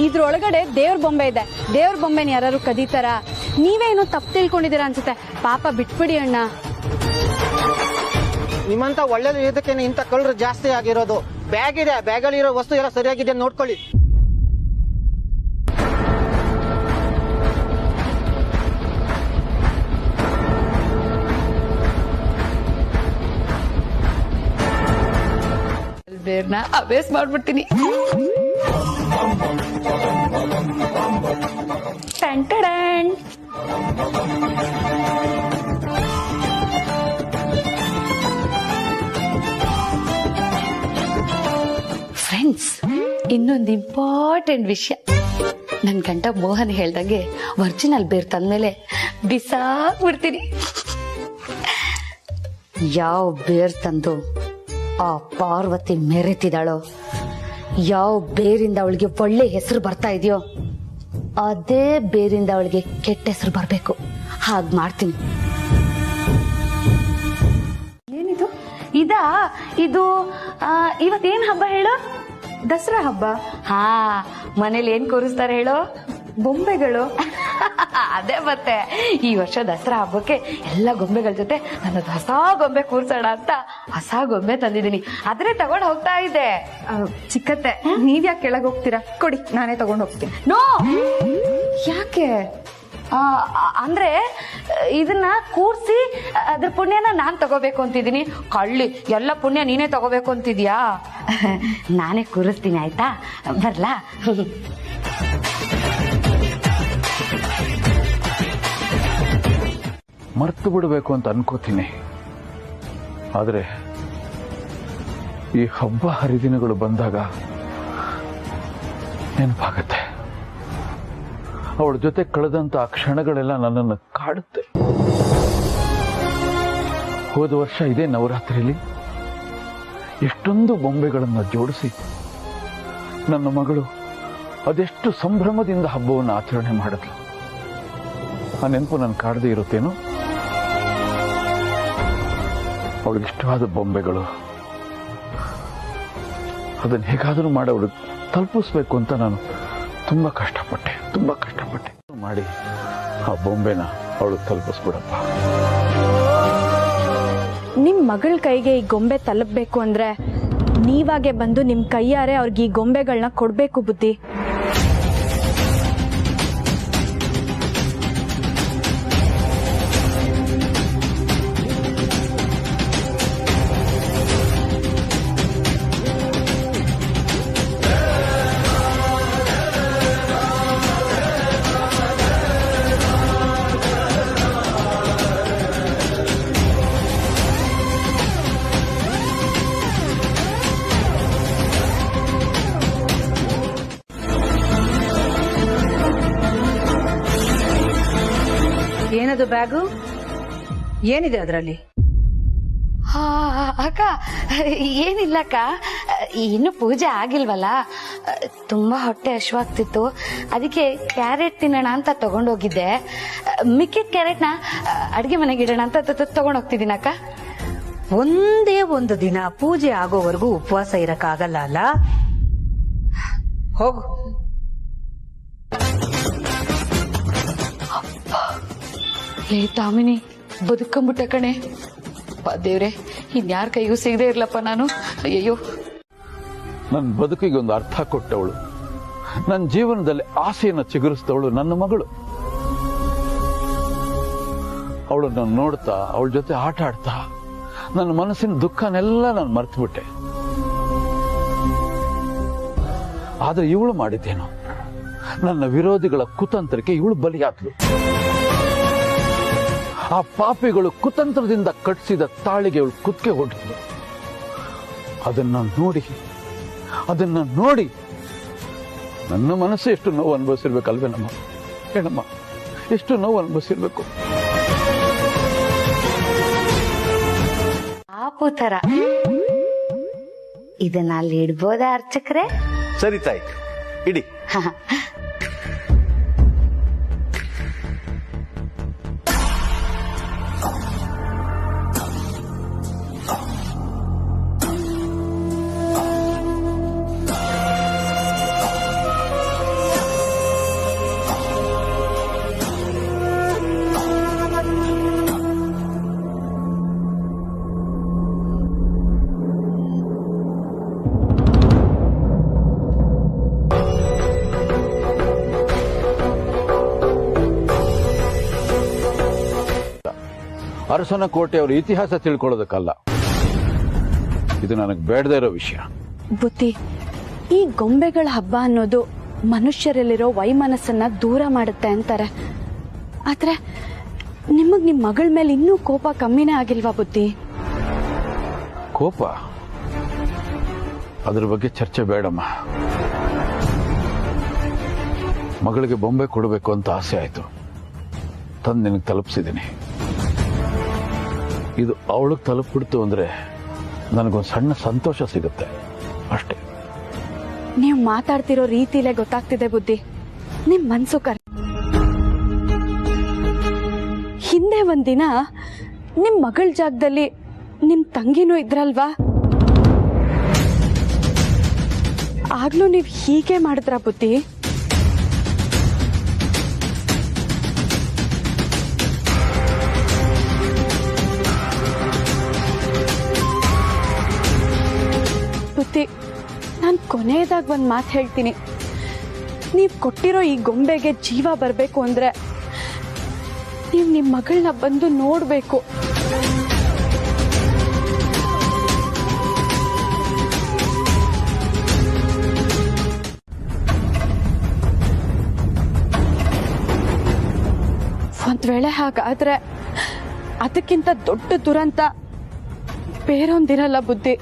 ಇದ್ರೊಳಗಡೆ ದೇವ್ರ ಬೊಂಬೆ ಇದೆ. ದೇವ್ರ ಬೊಂಬೆನ ಯಾರು ಕದೀತಾರ? ನೀವೇನು ತಪ್ಪು ತಿಳ್ಕೊಂಡಿದ್ದೀರಾ ಅನ್ಸುತ್ತೆ. ಪಾಪ ಬಿಟ್ಬಿಡಿ ಅಣ್ಣ. ನಿಮ್ಮಂತ ಒಳ್ಳೇದು ಇದಕ್ಕೆ ಇಂಥ ಕಳ್ಳರು ಜಾಸ್ತಿ ಆಗಿರೋದು. ಬ್ಯಾಗ್ ಇದೆ, ಬ್ಯಾಗಲ್ಲಿ ಇರೋ ವಸ್ತು ಎಲ್ಲ ಸರಿಯಾಗಿದೆ ನೋಡ್ಕೊಳ್ಳಿ. ಬೇರ್ನ ಅಭ್ಯಾಸ ಮಾಡ್ಬಿಡ್ತೀನಿ. ಫ್ರೆಂಡ್ಸ್, ಇನ್ನೊಂದು ಇಂಪಾರ್ಟೆಂಟ್ ವಿಷಯ. ನನ್ ಗಂಡ ಮೋಹನ್ ಹೇಳ್ದಂಗೆ ಒರಿಜಿನಲ್ ಬೇರ್ ತಂದ್ಮೇಲೆ ಬಿಸಾಕ್ಬಿಡ್ತೀನಿ. ಯಾವ ಬೇರ್ ತಂದು ಆ ಪಾರ್ವತಿ ಮೆರೆತಿದ್ದಾಳೋ, ಯಾವ ಬೇರಿಂದ ಅವಳಿಗೆ ಒಳ್ಳೆ ಹೆಸರು ಬರ್ತಾ ಇದೆಯೋ, ಅದೇ ಬೇರಿಂದ ಅವಳಿಗೆ ಕೆಟ್ಟ ಹೆಸರು ಬರ್ಬೇಕು. ಹಾಗ್ ಮಾಡ್ತೀನಿ. ಏನಿದು? ಇದು ಇವತ್ತೇನ್ ಹಬ್ಬ ಹೇಳು? ದಸರಾ ಹಬ್ಬ. ಹಾ, ಮನೇಲಿ ಏನ್ ಕೂರಿಸ್ತಾರೆ ಹೇಳು? ಬೊಂಬೆಗಳು. ಅದೇ ಮತ್ತೆ ಈ ವರ್ಷ ದಸರಾ ಹಬ್ಬಕ್ಕೆ ಎಲ್ಲ ಗೊಂಬೆಗಳ ಜೊತೆ ನನ್ನದು ಹೊಸ ಗೊಂಬೆ ಕೂರ್ಸೋಣ ಅಂತ ಹೊಸ ಗೊಂಬೆ ತಂದಿದ್ದೀನಿ. ಅದ್ರೆ ತಗೊಂಡ್ ಹೋಗ್ತಾ ಇದ್ದೆ. ಚಿಕ್ಕತ್ತೆ, ನೀವ್ಯಾಕೆ ಕೆಳಗೆ ಹೋಗ್ತೀರಾ? ಕೊಡಿ, ನಾನೇ ತಗೊಂಡ್ ಹೋಗ್ತೀನಿ. ನೋ, ಯಾಕೆ? ಅಂದ್ರೆ ಇದನ್ನ ಕೂರ್ಸಿ ಅದ್ರ ಪುಣ್ಯನ ನಾನ್ ತಗೋಬೇಕು ಅಂತಿದ್ದೀನಿ. ಕಳ್ಳಿ, ಎಲ್ಲ ಪುಣ್ಯ ನೀನೇ ತಗೋಬೇಕು ಅಂತಿದ್ಯಾ? ನಾನೇ ಕೂರಿಸ್ತೀನಿ, ಆಯ್ತಾ? ಬರ್ಲಾ? ಮರ್ತು ಬಿಡಬೇಕು ಅಂತ ಅನ್ಕೋತೀನಿ. ಆದ್ರೆ ಈ ಹಬ್ಬ ಹರಿದಿನಗಳು ಬಂದಾಗ ನೆನಪಾಗತ್ತೆ. ಅವಳ ಜೊತೆ ಕಳೆದಂತ ಆ ಕ್ಷಣಗಳೆಲ್ಲ ನನ್ನನ್ನು ಕಾಡುತ್ತೆ. ಹೋದ ವರ್ಷ ಇದೇ ನವರಾತ್ರಿಯಲ್ಲಿ ಎಷ್ಟೊಂದು ಬೊಂಬೆಗಳನ್ನು ಜೋಡಿಸಿ ನನ್ನ ಮಗಳು ಅದೆಷ್ಟು ಸಂಭ್ರಮದಿಂದ ಹಬ್ಬವನ್ನು ಆಚರಣೆ ಮಾಡಿದ್ಲು. ಆ ನೆನಪು ನನ್ನ ಕಾಡದೇ ಇರುತ್ತೇನೋ? ಅವಳಿಗಿಷ್ಟವಾದ ಬೊಂಬೆಗಳು, ಅದನ್ನು ಹೇಗಾದರೂ ಮಾಡಿ ಅವಳಿಗೆ ತಲುಪಿಸ್ಬೇಕು ಅಂತ ನಾನು ತುಂಬಾ ಕಷ್ಟಪಟ್ಟೆ ಮಾಡಿ ಆ ಬೊಂಬೆನ ಅವಳಿಗೆ ತಲುಪಿಸ್ಬಿಡಪ್ಪ. ನಿಮ್ ಮಗಳ ಕೈಗೆ ಈ ಗೊಂಬೆ ತಲುಪಬೇಕು ಅಂದ್ರೆ ನೀವಾಗೆ ಬಂದು ನಿಮ್ ಕೈಯಾರೆ ಅವ್ರಿಗೆ ಈ ಗೊಂಬೆಗಳನ್ನ ಕೊಡ್ಬೇಕು ಬುದ್ಧಿ. ಏನದು ಬ್ಯಾಗು? ಏನಿದೆ ಅದರಲ್ಲಿ? ಅಕ್ಕ ಏನಿಲ್ಲಕ್ಕ, ಇನ್ನು ಪೂಜೆ ಆಗಿಲ್ವಲ್ಲ, ತುಂಬಾ ಹೊಟ್ಟೆ ಹಶ್ವಾಗ್ತಿತ್ತು, ಅದಕ್ಕೆ ಕ್ಯಾರೆಟ್ ತಿನ್ನೋಣ ಅಂತ ತಗೊಂಡೋಗಿದ್ದೆ. ಮಿಕ್ಕಿದ ಕ್ಯಾರೆಟ್ನ ಅಡ್ಗೆ ಮನೆಗೆ ಇಡೋಣ ಅಂತ ತಗೊಂಡೋಗ್ತಿದ್ದೀನಿ ಅಕ್ಕ. ಒಂದೇ ಒಂದು ದಿನ ಪೂಜೆ ಆಗೋವರೆಗೂ ಉಪವಾಸ ಇರಕ್ಕಾಗಲ್ಲ ಅಲ್ಲ? ಹೋಗು. ಲೇ ತಾಮಿನಿ, ಬದುಕಂಬಿಟ್ಟ ಕಣೆ. ದೇವ್ರೆ, ಇನ್ಯಾರ ಕೈಗೂ ಸಿಗದೆ ಇರ್ಲಪ್ಪ ನಾನು. ಅಯ್ಯಯ್ಯೋ, ನನ್ನ ಬದುಕಿಗೆ ಒಂದು ಅರ್ಥ ಕೊಟ್ಟವಳು, ನನ್ನ ಜೀವನದಲ್ಲಿ ಆಸೆಯನ್ನು ಚಿಗುರಿಸಿದವಳು ನನ್ನ ಮಗಳು. ಅವಳನ್ನು ನೋಡ್ತಾ, ಅವಳ ಜೊತೆ ಆಟ ಆಡ್ತಾ ನನ್ನ ಮನಸ್ಸಿನ ದುಃಖನೆಲ್ಲ ನಾನು ಮರ್ತು ಆದ್ರೆ ಇವಳು ಮಾಡಿದ್ದೇನು? ನನ್ನ ವಿರೋಧಿಗಳ ಕುತಂತ್ರಕ್ಕೆ ಇವಳು ಬಲಿಯಾದ್ಲು. ಆ ಪಾಪಿಗಳು ಕುತಂತ್ರದಿಂದ ಕಟ್ಟಿಸಿದ ತಾಳಿಗೆ ಇವಳು ಕುತ್ತಿಗೆ ಹೊಡೆದ್ಲು. ಅದನ್ನ ನೋಡಿ ನನ್ನ ಮನಸ್ಸು ಎಷ್ಟು ನೋವು ಅನುಭವಿಸಿರ್ಬೇಕಲ್ವೇ ನಮ್ಮ ಹೇಳಮ್ಮ, ಎಷ್ಟು ನೋವು ಅನುಭವಿಸಿರ್ಬೇಕು. ಆಪು ತರ ಇದನ್ನ ಅಲ್ಲಿ ಇಡ್ಬೋದಾ ಅರ್ಚಕ್ರೆ? ಸರಿ ತಾಯಿ, ಇಡಿ. ಅರಸನ ಕೋಟೆಯವರ ಇತಿಹಾಸ ತಿಳ್ಕೊಳ್ಳೋದಕ್ಕಲ್ಲ, ಇದು ನನಗೆ ಬೇಡದೇ ಇರೋ ವಿಷಯ. ಬುದ್ಧಿ, ಈ ಗೊಂಬೆಗಳ ಹಬ್ಬ ಅನ್ನೋದು ಮನುಷ್ಯರಲ್ಲಿರೋ ವೈಮನಸ್ಸನ್ನ ದೂರ ಮಾಡುತ್ತೆ ಅಂತಾರೆ. ಆದ್ರೆ ನಿಮಗ್ ನಿಮ್ ಮಗಳ ಮೇಲೆ ಇನ್ನೂ ಕೋಪ ಕಮ್ಮಿನೇ ಆಗಿಲ್ವಾ ಬುದ್ಧಿ? ಕೋಪ? ಅದ್ರ ಬಗ್ಗೆ ಚರ್ಚೆ ಬೇಡಮ್ಮ. ಮಗಳಿಗೆ ಬೊಂಬೆ ಕೊಡಬೇಕು ಅಂತ ಆಸೆ ಆಯ್ತು, ತಂದು ನಿನಗೆ ತಲುಪಿಸಿದ್ದೀನಿ. ಇದು ಅವಳಿಗೆ ತಲುಪಿಬಿಡ್ತು ಅಂದ್ರೆ ನನಗೊಂದು ಸಣ್ಣ ಸಂತೋಷ ಸಿಗುತ್ತೆ ಅಷ್ಟೇ. ನೀವು ಮಾತಾಡ್ತಿರೋ ರೀತಿಲೇ ಗೊತ್ತಾಗ್ತಿದೆ ಬುದ್ಧಿ, ನಿಮ್ ಮನ್ಸು ಹಿಂದೆ ಒಂದಿನ ನಿಮ್ ಮಗಳ ಜಾಗದಲ್ಲಿ ನಿಮ್ ತಂಗಿನೂ ಇದ್ರಲ್ವಾ? ಆಗ್ಲೂ ನೀವ್ ಹೀಗೆ ಮಾಡಿದ್ರ ಬುದ್ಧಿ? ಬುದ್ಧಿ, ನಾನ್ ಕೊನೆಯದಾಗ ಒಂದ್ ಮಾತು ಹೇಳ್ತೀನಿ. ನೀವ್ ಕೊಟ್ಟಿರೋ ಈ ಗೊಂಬೆಗೆ ಜೀವ ಬರ್ಬೇಕು ಅಂದ್ರೆ ನೀವ್ ನಿಮ್ ಮಗಳನ್ನ ಬಂದು ನೋಡ್ಬೇಕು. ಒಂದ್ ವೇಳೆ ಹಾಗಾದ್ರೆ ಅದಕ್ಕಿಂತ ದೊಡ್ಡ ದುರಂತ ಬೇರೊಂದಿರಲ್ಲ ಬುದ್ಧಿ.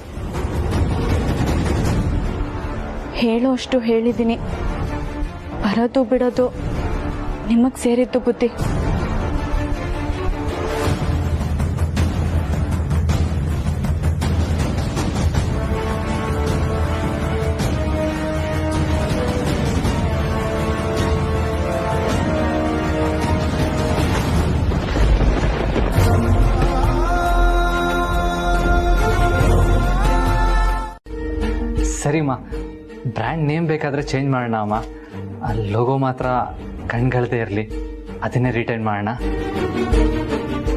ಹೇಳೋಷ್ಟು ಹೇಳಿದ್ದೀನಿ, ಬರೋದು ಬಿಡೋದು ನಿಮಗ್ ಸೇರಿದ್ದು ಬುದ್ಧಿ. ಸರಿಮ್ಮ, ಬ್ರ್ಯಾಂಡ್ ನೇಮ್ ಬೇಕಾದ್ರೆ ಚೇಂಜ್ ಮಾಡೋಣ ಅಮ್ಮ. ಲೋಗೋ ಮಾತ್ರ ಕಣ್ಗಳದೇ ಇರಲಿ, ಅದನ್ನೇ ರಿಟೈನ್ ಮಾಡೋಣ.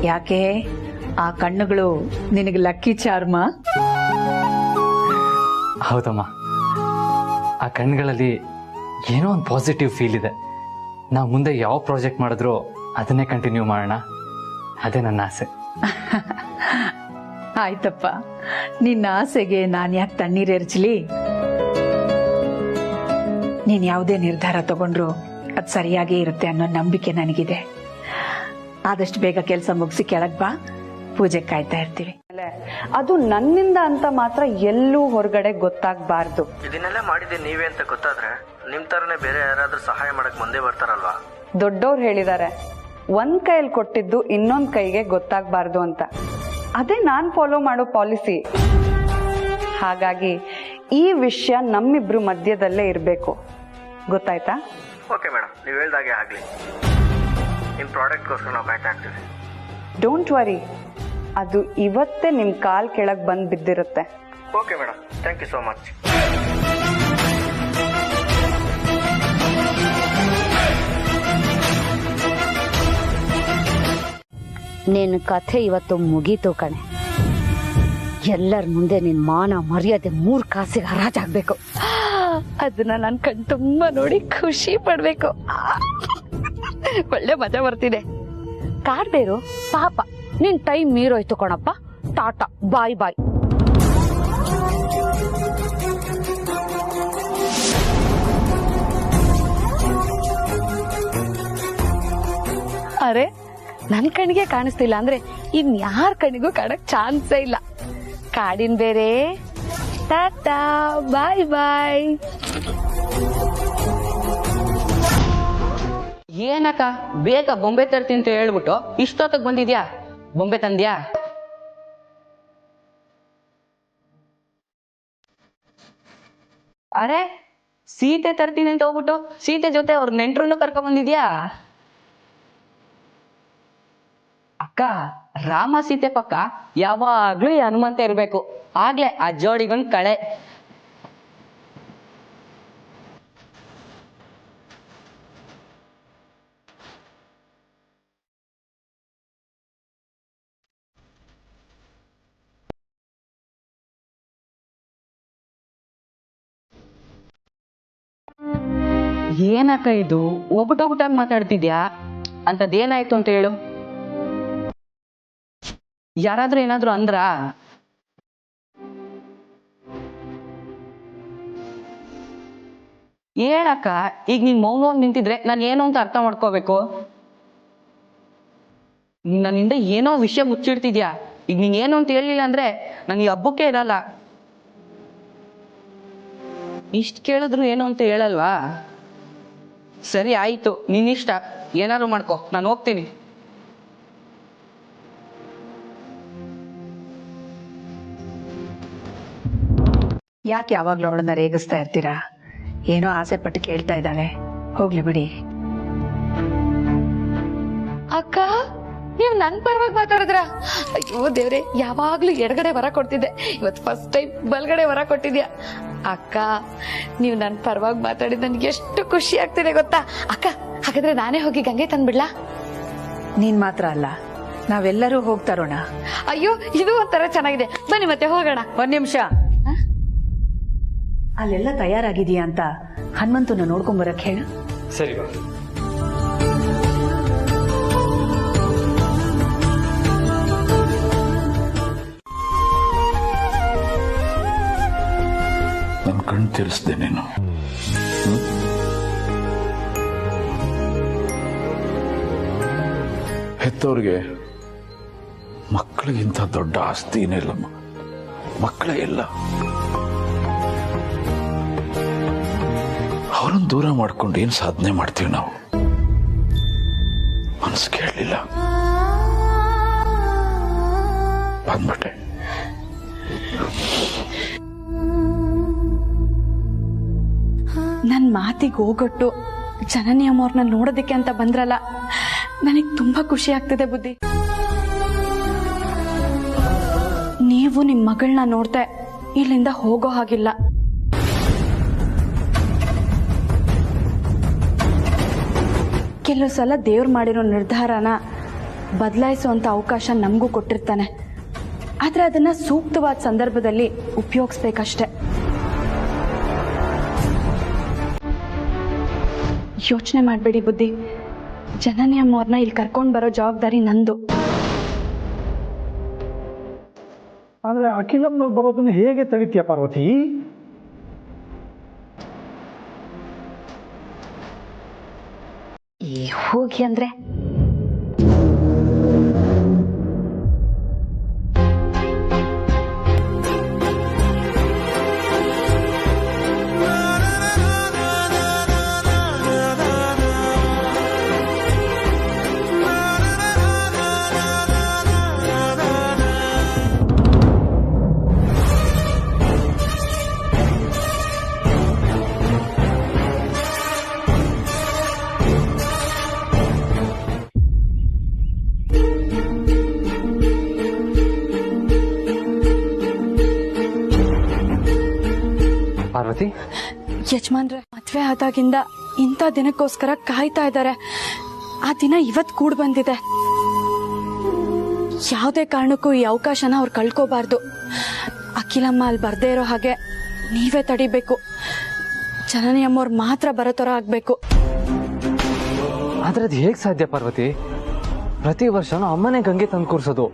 ಯಾಕೆ ಆ ಕಣ್ಣುಗಳು ನಿನಗೆ ಲಕ್ಕಿ ಚಾರ್ಮ? ಹೌದಮ್ಮ, ಆ ಕಣ್ಗಳಲ್ಲಿ ಏನೋ ಒಂದು ಪಾಸಿಟಿವ್ ಫೀಲ್ ಇದೆ. ನಾವು ಮುಂದೆ ಯಾವ ಪ್ರಾಜೆಕ್ಟ್ ಮಾಡಿದ್ರೂ ಅದನ್ನೇ ಕಂಟಿನ್ಯೂ ಮಾಡೋಣ, ಅದೇ ನನ್ನ ಆಸೆ. ಆಯ್ತಪ್ಪ, ನಿನ್ನ ಆಸೆಗೆ ನಾನು ಯಾಕೆ ತಣ್ಣೀರೆರ್ಚಲಿ? ನೀನ್ ಯಾವುದೇ ನಿರ್ಧಾರ ತಗೊಂಡ್ರು ಅದು ಸರಿಯಾಗೇ ಇರುತ್ತೆ ಅನ್ನೋ ನಂಬಿಕೆ ನನಗಿದೆ. ಆದಷ್ಟು ಬೇಗ ಕೆಲಸ ಮುಗಿಸಿ ಕೆಳಗ್ ಬಾ, ಪೂಜೆ ಕಾಯ್ತಾ ಇರ್ತೀವಿ. ಅದು ನನ್ನಿಂದ ಅಂತ ಮಾತ್ರ ಎಲ್ಲೂ ಹೊರಗಡೆ ಗೊತ್ತಾಗಬಾರ್ದು. ಇದನ್ನೆಲ್ಲ ಮಾಡಿದ್ದೆ ನೀವೇ ಅಂತ ಗೊತ್ತಾದ್ರೆ ನಿಮ್ ತರನೇ ಬೇರೆ ಯಾರಾದ್ರೂ ಸಹಾಯ ಮಾಡಕ್ ಮುಂದೆ ಬರ್ತಾರಲ್ವಾ? ದೊಡ್ಡವ್ರು ಹೇಳಿದ್ದಾರೆ, ಒಂದ್ ಕೈಯಲ್ಲಿ ಕೊಟ್ಟಿದ್ದು ಇನ್ನೊಂದ್ ಕೈಗೆ ಗೊತ್ತಾಗಬಾರ್ದು ಅಂತ. ಅದೇ ನಾನ್ ಫಾಲೋ ಮಾಡೋ ಪಾಲಿಸಿ. ಹಾಗಾಗಿ ಈ ವಿಷಯ ನಮ್ಮಿಬ್ರು ಮಧ್ಯದಲ್ಲೇ ಇರಬೇಕು. ಗೊತ್ತಾಯ್ತಾ? ಓಕೆ ಮೇಡಮ್, ನೀವು ಹೇಳ್ದಾಗೆ ಆಗಲಿ. ನಿಮ್ಮ ಪ್ರಾಡಕ್ಟ್ಗೋಸ್ಕರ ನಾವು ಕಾಯ್ತಾ ಇರ್ತೀವಿ. ಡೋಂಟ್ ವರಿ, ಅದು ಇವತ್ತೇ ನಿಮ್ಮ ಕಾಲ್ ಕೆಳಗೆ ಬಂದು ಬಿದ್ದಿರುತ್ತೆ. Okay madam, thank you so much. ನಿನ್ನ ಕಥೆ ಇವತ್ತು ಮುಗೀತು ಕಣೆ. ಎಲ್ಲರ ಮುಂದೆ ನಿನ್ ಮಾನ ಮರ್ಯಾದೆ 3 ಕಾಸಿಗೆ ಹರಾಜಾಗ್ಬೇಕು. ಅದನ್ನ ನಾನು ಕಣ್ ತುಂಬಾ ನೋಡಿ ಖುಷಿ ಪಡ್ಬೇಕು. ಒಳ್ಳೆ ಮಜಾ ಬರ್ತಿದೆ. ಕಾಡ್ಬೇರು ಪಾಪ, ನಿನ್ ಟೈಮ್ ಮೀರೋಯ್ತು ಕಣಪ್ಪ. ಟಾಟಾ, ಬಾಯ್ ಬಾಯ್. ಅರೆ, ನನ್ ಕಣ್ಣಿಗೆ ಕಾಣಿಸ್ತಿಲ್ಲ ಅಂದ್ರೆ ಇನ್ ಯಾರ ಕಣ್ಣಿಗೂ ಕಾಣಕ್ ಚಾನ್ಸೇ ಇಲ್ಲ. ಕಾಡಿನ ಬೇರೆ. ಟಾಟಾ, ಬಾಯ್ ಬಾಯ್. ಏನಕ್ಕ ಬೇಗ ಬೊಂಬೆ ತರ್ತೀನಿ ಅಂತ ಹೇಳ್ಬಿಟ್ಟು ಇಷ್ಟೊತ್ತಿಗೆ ಬಂದಿದ್ಯಾ? ಬೊಂಬೆ ತಂದ್ಯಾ? ಅರೆ, ಸೀತೆ ತರ್ತೀನಿ ಅಂತ ಹೋಗ್ಬಿಟ್ಟು ಸೀತೆ ಜೊತೆ ಅವ್ರ ನೆಂಟ್ರನ್ನು ಕರ್ಕೊಂಡ್ ಬಂದಿದ್ಯಾ? ಅಕ್ಕ, ರಾಮ ಸೀತೆ ಪಕ್ಕ ಯಾವಾಗ್ಲೂ ಈ ಹನುಮಂತ ಇರ್ಬೇಕು. ಆಗ್ಲೇ ಆ ಜೋಡಿಗೊಂದ್ ಕಳೆ. ಏನಕ್ಕ ಇದು ಒಬ್ಬಟೊಬ್ಬಟಾಗಿ ಮಾತಾಡ್ತಿದ್ಯಾ? ಅಂತದೇನಾಯ್ತು ಅಂತ ಹೇಳು. ಯಾರಾದ್ರೂ ಏನಾದ್ರು ಅಂದ್ರ? ಹೇಳಕ್ಕ. ಈಗ ನೀನ್ ಮೌನವಾಗಿ ನಿಂತಿದ್ರೆ ನಾನು ಏನು ಅಂತ ಅರ್ಥ ಮಾಡ್ಕೋಬೇಕು. ನನ್ನಿಂದ ಏನೋ ವಿಷಯ ಮುಚ್ಚಿಡ್ತಿದ್ಯಾ. ಈಗ ನೀನ್ ಏನು ಅಂತ ಹೇಳಿಲ್ಲ ಅಂದ್ರೆ ನಾನು ಈ ಹಬ್ಬಕ್ಕೆ ಇರಲ್ಲ. ಇಷ್ಟ ಕೇಳಿದ್ರು ಏನು ಅಂತ ಹೇಳಲ್ವಾ? ಸರಿ ಆಯ್ತು, ನಿನ್ನಿಷ್ಟ. ಏನಾದ್ರು ಮಾಡ್ಕೊ, ನಾನು ಹೋಗ್ತೀನಿ. ಯಾಕೆ ಯಾವಾಗ್ಲೂ ಅವಳನ್ನ ರೇಗಿಸ್ತಾ ಇರ್ತೀರಾ? ಏನೋ ಆಸೆ ಪಟ್ಟು ಕೇಳ್ತಾ ಇದ್ದಾಳೆ, ಹೋಗ್ಲಿ ಬಿಡಿ. ಅಕ್ಕ, ನೀವ್ ನನ್ ಪರವಾಗಿ ಮಾತಾಡಿದ್ರ? ಅಯ್ಯೋ ದೇವ್ರೆ, ಯಾವಾಗ್ಲೂ ಎಡಗಡೆ ವರ ಕೊಡ್ತಿದ್ದೆ, ಇವತ್ ಫಸ್ಟ್ ಟೈಮ್ ಬಲ್ಗಡೆ ವರ ಕೊಟ್ಟಿದ್ಯಾ. ಅಕ್ಕ, ನೀವ್ ನನ್ ಪರವಾಗಿ ಮಾತಾಡಿದ್ ನನ್ಗೆ ಎಷ್ಟು ಖುಷಿ ಆಗ್ತಿದೆ ಗೊತ್ತಾ? ಅಕ್ಕ, ಹಾಗಾದ್ರೆ ನಾನೇ ಹೋಗಿ ಗಂಗೆ ತಂದ್ಬಿಡ್ಲಾ? ನೀನ್ ಮಾತ್ರ ಅಲ್ಲ, ನಾವೆಲ್ಲರೂ ಹೋಗ್ತಾರೋಣ. ಅಯ್ಯೋ, ಇದು ಒಂಥರ ಚೆನ್ನಾಗಿದೆ. ಬನ್ನಿ ಮತ್ತೆ ಹೋಗೋಣ. ಒಂದ್ ನಿಮಿಷ, ಅಲ್ಲೆಲ್ಲ ತಯಾರಾಗಿದೆಯಾ ಅಂತ ಹನುಮಂತನ ನೋಡ್ಕೊಂಬರಕ್ ಹೇಳ. ಸರಿ. ನನ್ನ ಕಣ್ಣು ತಿರ್ಸ್ದೆ ನೀನು. ಹೆತ್ತವ್ರಿಗೆ ಮಕ್ಕಳಿಗಿಂತ ದೊಡ್ಡ ಆಸ್ತಿ ಏನಿಲ್ಲಮ್ಮ. ಮಕ್ಕಳೇ ಇಲ್ಲ. ಅವರನ್ನು ದೂರ ಮಾಡ್ಕೊಂಡು ಏನ್ ಸಾಧನೆ ಮಾಡ್ತೀವಿ ನಾವು? ಮನಸ್ಸು ಕೇಳಲಿಲ್ಲ, ಬಂದ್ಬಿಟ್ಟೆ. ನನ್ ಮಾತಿಗೆ ಹೋಗೊಟ್ಟು ಜನನಿ ಅಮ್ಮವ್ರನ್ನ ನೋಡೋದಕ್ಕೆ ಅಂತ ಬಂದ್ರಲ್ಲ, ನನಗ್ ತುಂಬಾ ಖುಷಿ ಆಗ್ತಿದೆ ಬುದ್ಧಿ. ನೀವು ನಿಮ್ ಮಗಳನ್ನ ನೋಡ್ದೆ ಇಲ್ಲಿಂದ ಹೋಗೋ ಹಾಗಿಲ್ಲ. ಕೆಲವು ಸಲ ದೇವ್ರು ಮಾಡಿರೋ ನಿರ್ಧಾರನ ಬದಲಾಯಿಸುವಂತ ಅವಕಾಶ ನಮಗೂ ಕೊಟ್ಟಿರ್ತಾನೆ. ಆದ್ರೆ ಅದನ್ನ ಸೂಕ್ತವಾದ ಸಂದರ್ಭದಲ್ಲಿ ಉಪಯೋಗಿಸ್ಬೇಕಷ್ಟೆ. ಯೋಚನೆ ಮಾಡಬೇಡಿ ಬುದ್ಧಿ. ಜನನಿ ಅಮ್ಮವ್ರನ್ನ ಇಲ್ಲಿ ಕರ್ಕೊಂಡು ಬರೋ ಜವಾಬ್ದಾರಿ ನಂದು. ಆದ್ರೆ ಅಖಿಲಮ್ಮ ಬರೋದನ್ನ ಹೇಗೆ ತಡಿತೀಯ ಪಾರ್ವತಿ? ಹೋಗಿ ಅಂದ್ರೆ ಪಾರ್ವತಿ, ಯಜಮಾನ್ರೆ ಮದ್ವೆ ಆದಾಗಿಂದ ಇಂಥ ದಿನಕ್ಕೋಸ್ಕರ ಕಾಯ್ತಾ ಇದ್ದಾರೆ. ಆ ದಿನ ಇವತ್ ಕೂಡ್ ಬಂದಿದೆ. ಯಾವುದೇ ಕಾರಣಕ್ಕೂ ಈ ಅವಕಾಶನ ಅವ್ರು ಕಳ್ಕೋಬಾರ್ದು. ಅಖಿಲಮ್ಮ ಅಲ್ಲಿ ಬರ್ದೇ ಇರೋ ಹಾಗೆ ನೀವೇ ತಡಿಬೇಕು. ಜನನಿ ಅಮ್ಮವ್ರು ಮಾತ್ರ ಬರೋ ತರ ಆಗ್ಬೇಕು. ಆದ್ರೆ ಅದು ಹೇಗ್ ಸಾಧ್ಯ ಪಾರ್ವತಿ? ಪ್ರತಿ ವರ್ಷನೂ ಅಮ್ಮನೇ ಗಂಗೆ ತಂದು ಕೂರ್ಸೋದು.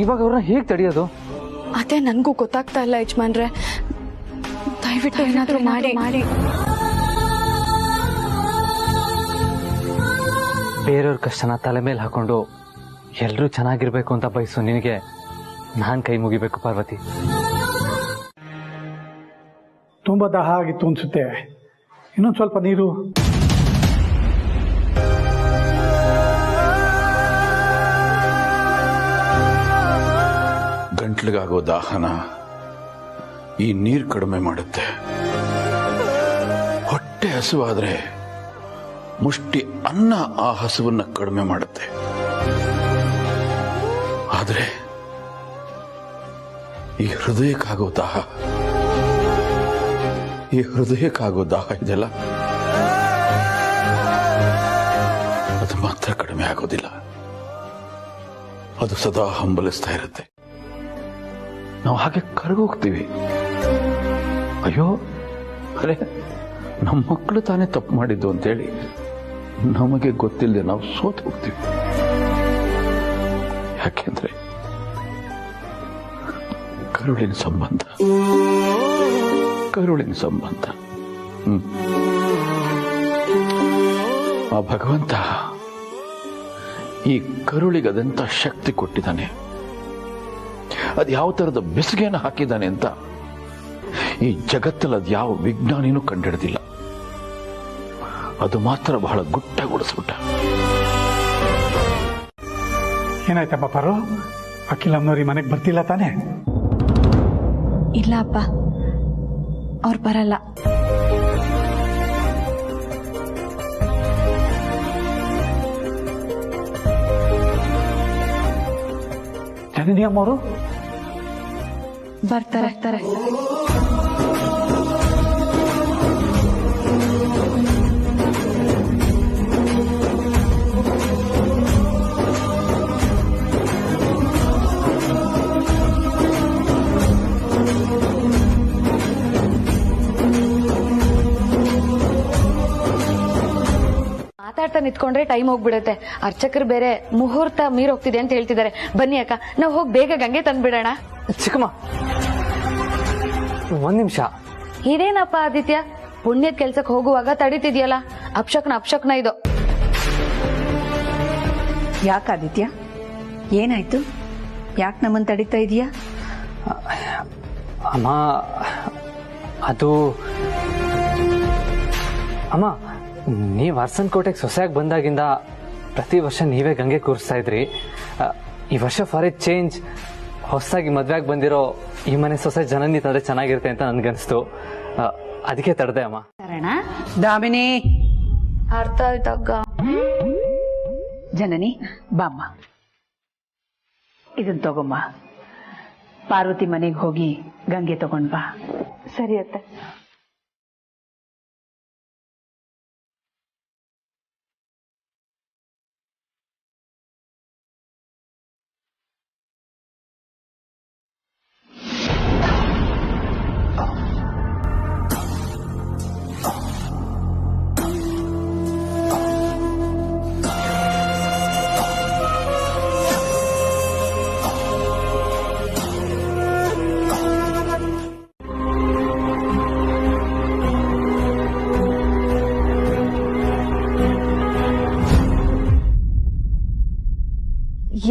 ಇವಾಗ ಅವ್ರನ್ನ ಹೇಗ್ ತಡೆಯೋದು? ಅದೇ ನನ್ಗೂ ಗೊತ್ತಾಗ್ತಾ ಇಲ್ಲ ಯಜಮಾನ್ರೆ. ದಯವಿಟ್ಟು ಏನಾದ್ರೂ ಮಾಡಿ. ಬೇರೆಯವ್ರ ಕಷ್ಟನ ತಲೆ ಮೇಲೆ ಹಾಕೊಂಡು ಎಲ್ರೂ ಚೆನ್ನಾಗಿರ್ಬೇಕು ಅಂತ ಬಯಸು ನಿನಗೆ ನಾನ್ ಕೈ ಮುಗಿಬೇಕು ಪಾರ್ವತಿ. ತುಂಬಾ ದಾಹ ಆಗಿತ್ತು ಅನ್ಸುತ್ತೆ. ಇನ್ನೊಂದು ಸ್ವಲ್ಪ ನೀರು. ಗಂಟ್ಲಿಗಾಗೋ ದಾಹನ ಈ ನೀರು ಕಡಿಮೆ ಮಾಡುತ್ತೆ. ಹೊಟ್ಟೆ ಹಸುವಾದ್ರೆ ಮುಷ್ಟಿ ಅನ್ನ ಆ ಹಸುವನ್ನ ಕಡಿಮೆ ಮಾಡುತ್ತೆ. ಆದ್ರೆ ಈ ಹೃದಯಕ್ಕಾಗೋ ದಾಹ ಇದೆಯಲ್ಲ, ಅದು ಮಾತ್ರ ಕಡಿಮೆ ಆಗೋದಿಲ್ಲ. ಅದು ಸದಾ ಹಂಬಲಿಸ್ತಾ ಇರುತ್ತೆ. ನಾವು ಹಾಗೆ ಕರಗೋಗ್ತೀವಿ. ಅಯ್ಯೋ ಅರೆ, ನಮ್ಮ ಮಕ್ಕಳು ತಾನೇ ತಪ್ಪು ಮಾಡಿದ್ದು ಅಂತೇಳಿ ನಮಗೆ ಗೊತ್ತಿಲ್ಲದೆ ನಾವು ಸೋತು ಹೋಗ್ತೀವಿ. ಯಾಕೆಂದ್ರೆ ಕರುಳಿನ ಸಂಬಂಧ. ಆ ಭಗವಂತ ಈ ಕರುಳಿಗದಂತ ಶಕ್ತಿ ಕೊಟ್ಟಿದ್ದಾನೆ. ಅದು ಯಾವ ತರದ ಬೆಸುಗೆಯನ್ನು ಹಾಕಿದ್ದಾನೆ ಅಂತ ಈ ಜಗತ್ತಲ್ಲಿ ಅದು ಯಾವ ವಿಜ್ಞಾನಿನೂ ಕಂಡಿಡ್ದಿಲ್ಲ. ಅದು ಮಾತ್ರ ಬಹಳ ಗುಟ್ಟಾಗಿ ಉಳಿಸ್ಬಿಟ್ಟ. ಏನಾಯ್ತಪ್ಪ ಪಾರು? ಅಖಿಲಮ್ಮನವ್ರಿ ಮನೆಗೆ ಬರ್ತಿಲ್ಲ ತಾನೆ? ಇಲ್ಲ ಅಪ್ಪ, ಅವ್ರು ಬರಲ್ಲ. ಜನನಿ ಅಮ್ಮವರು ಬರ್ತಾರೆ. ಮಾತಾಡ್ತಾ ನಿಂತ್ಕೊಂಡ್ರೆ ಟೈಮ್ ಹೋಗ್ಬಿಡತ್ತೆ. ಅರ್ಚಕರು ಬೇರೆ ಮುಹೂರ್ತ ಮೀರೋಗ್ತಿದೆ ಅಂತ ಹೇಳ್ತಿದ್ದಾರೆ. ಬನ್ನಿ ಅಕ್ಕ, ನಾವು ಹೋಗಿ ಬೇಗ ಗಂಗೆ ತಂದ್ಬಿಡೋಣ. ಚಿಕ್ಕಮ್ಮ ಒಂದ್ ನಿಮಿಷ. ಇದೇನಪ್ಪ ಆದಿತ್ಯ, ಪುಣ್ಯದ ಕೆಲ್ಸಕ್ಕೆ ಹೋಗುವಾಗ ತಡೀತಿದ್ಯಲ್ಲ? ಅಪ್ಶಕ್ನ ಇದು. ಯಾಕಾದಿತ್ಯ, ಏನಾಯ್ತು? ಯಾಕೆ ನಮ್ಮನ್ನು ತಡೀತಾ ಇದೀಯಾ? ಅಮ್ಮ, ಅದು ಅಮ್ಮ, ನೀವು ಅರಸನಕೋಟೆಗೆ ಸೊಸೆಯಾಗಿ ಬಂದಾಗಿಂದ ಪ್ರತಿ ವರ್ಷ ನೀವೇ ಗಂಗೆ ಕೂರಿಸ್ತಾ ಇದ್ರಿ. ಈ ವರ್ಷ ಫಾರ್ ಎ ಚೇಂಜ್ ಹೊಸದಾಗಿ ಮದ್ವೆಯಾಗಿ ಬಂದಿರೋ ಈ ಮನೆ ಸೊಸೆ ಜನನಿ ತಂದ್ರೆ ಚೆನ್ನಾಗಿರುತ್ತೆ ಅಂತ ನನ್ಗನ್ಸ್ತು. ಅದಕ್ಕೆ ತಡೆದೆ ಅಮ್ಮ. ದಾಮಿನಿ, ಅರ್ಥ ಆಯ್ತಕ್ಕ. ಜನನಿ ಬಾಮ್ಮ, ಇದನ್ ತಗೊಮ್ಮ. ಪಾರ್ವತಿ ಮನೆಗೆ ಹೋಗಿ ಗಂಗೆ ತಗೊಂಡ್ ಬಾ. ಸರಿ ಅತ್ತೆ.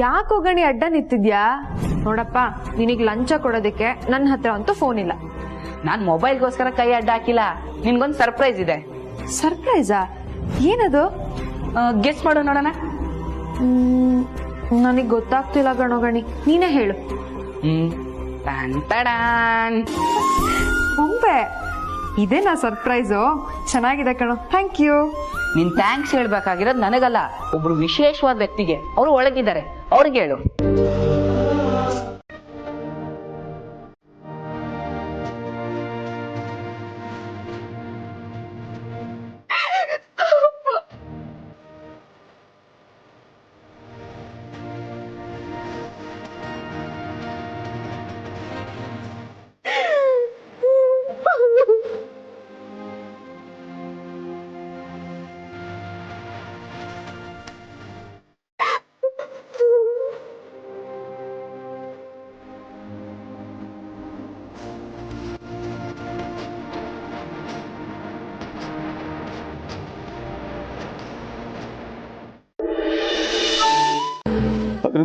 ಯಾಕೋ ಗಣಿ ಅಡ್ಡ ನಿಂತಿದ್ಯಾ? ನೋಡಪ್ಪ, ನಿನಗ್ ಲಂಚ ಕೊಡೋದಕ್ಕೆ ನನ್ನ ಹತ್ರ ಅಂತೂ ಫೋನ್ ಇಲ್ಲ. ನಾನ್ ಮೊಬೈಲ್ಗೋಸ್ಕರ ಕೈ ಅಡ್ಡ ಹಾಕಿಲ್ಲ. ನಿನ್ಗೊಂದು ಸರ್ಪ್ರೈಸ್ ಇದೆ. ಸರ್ಪ್ರೈಸಾ? ಏನದು? ಗೆಸ್ ಮಾಡು ನೋಡೋಣ. ನನಗ್ ಗೊತ್ತಾಗ್ತಿಲ್ಲ ಗಣೋ ಗಣಿ, ನೀನೇ ಹೇಳು. ಬೊಂಬೆ ಇದೇನಾ ಸರ್ಪ್ರೈಸು? ಚೆನ್ನಾಗಿದೆ ಕಣೋ, ಥ್ಯಾಂಕ್ ಯು. ನಿನ್ ಥ್ಯಾಂಕ್ಸ್ ಹೇಳ್ಬೇಕಾಗಿರೋದು ನನಗಲ್ಲ, ಒಬ್ರು ವಿಶೇಷವಾದ ವ್ಯಕ್ತಿಗೆ. ಅವರು ಒಳಗಿದ್ದಾರೆ, ಅವ್ರಿಗೆ ಹೇಳು.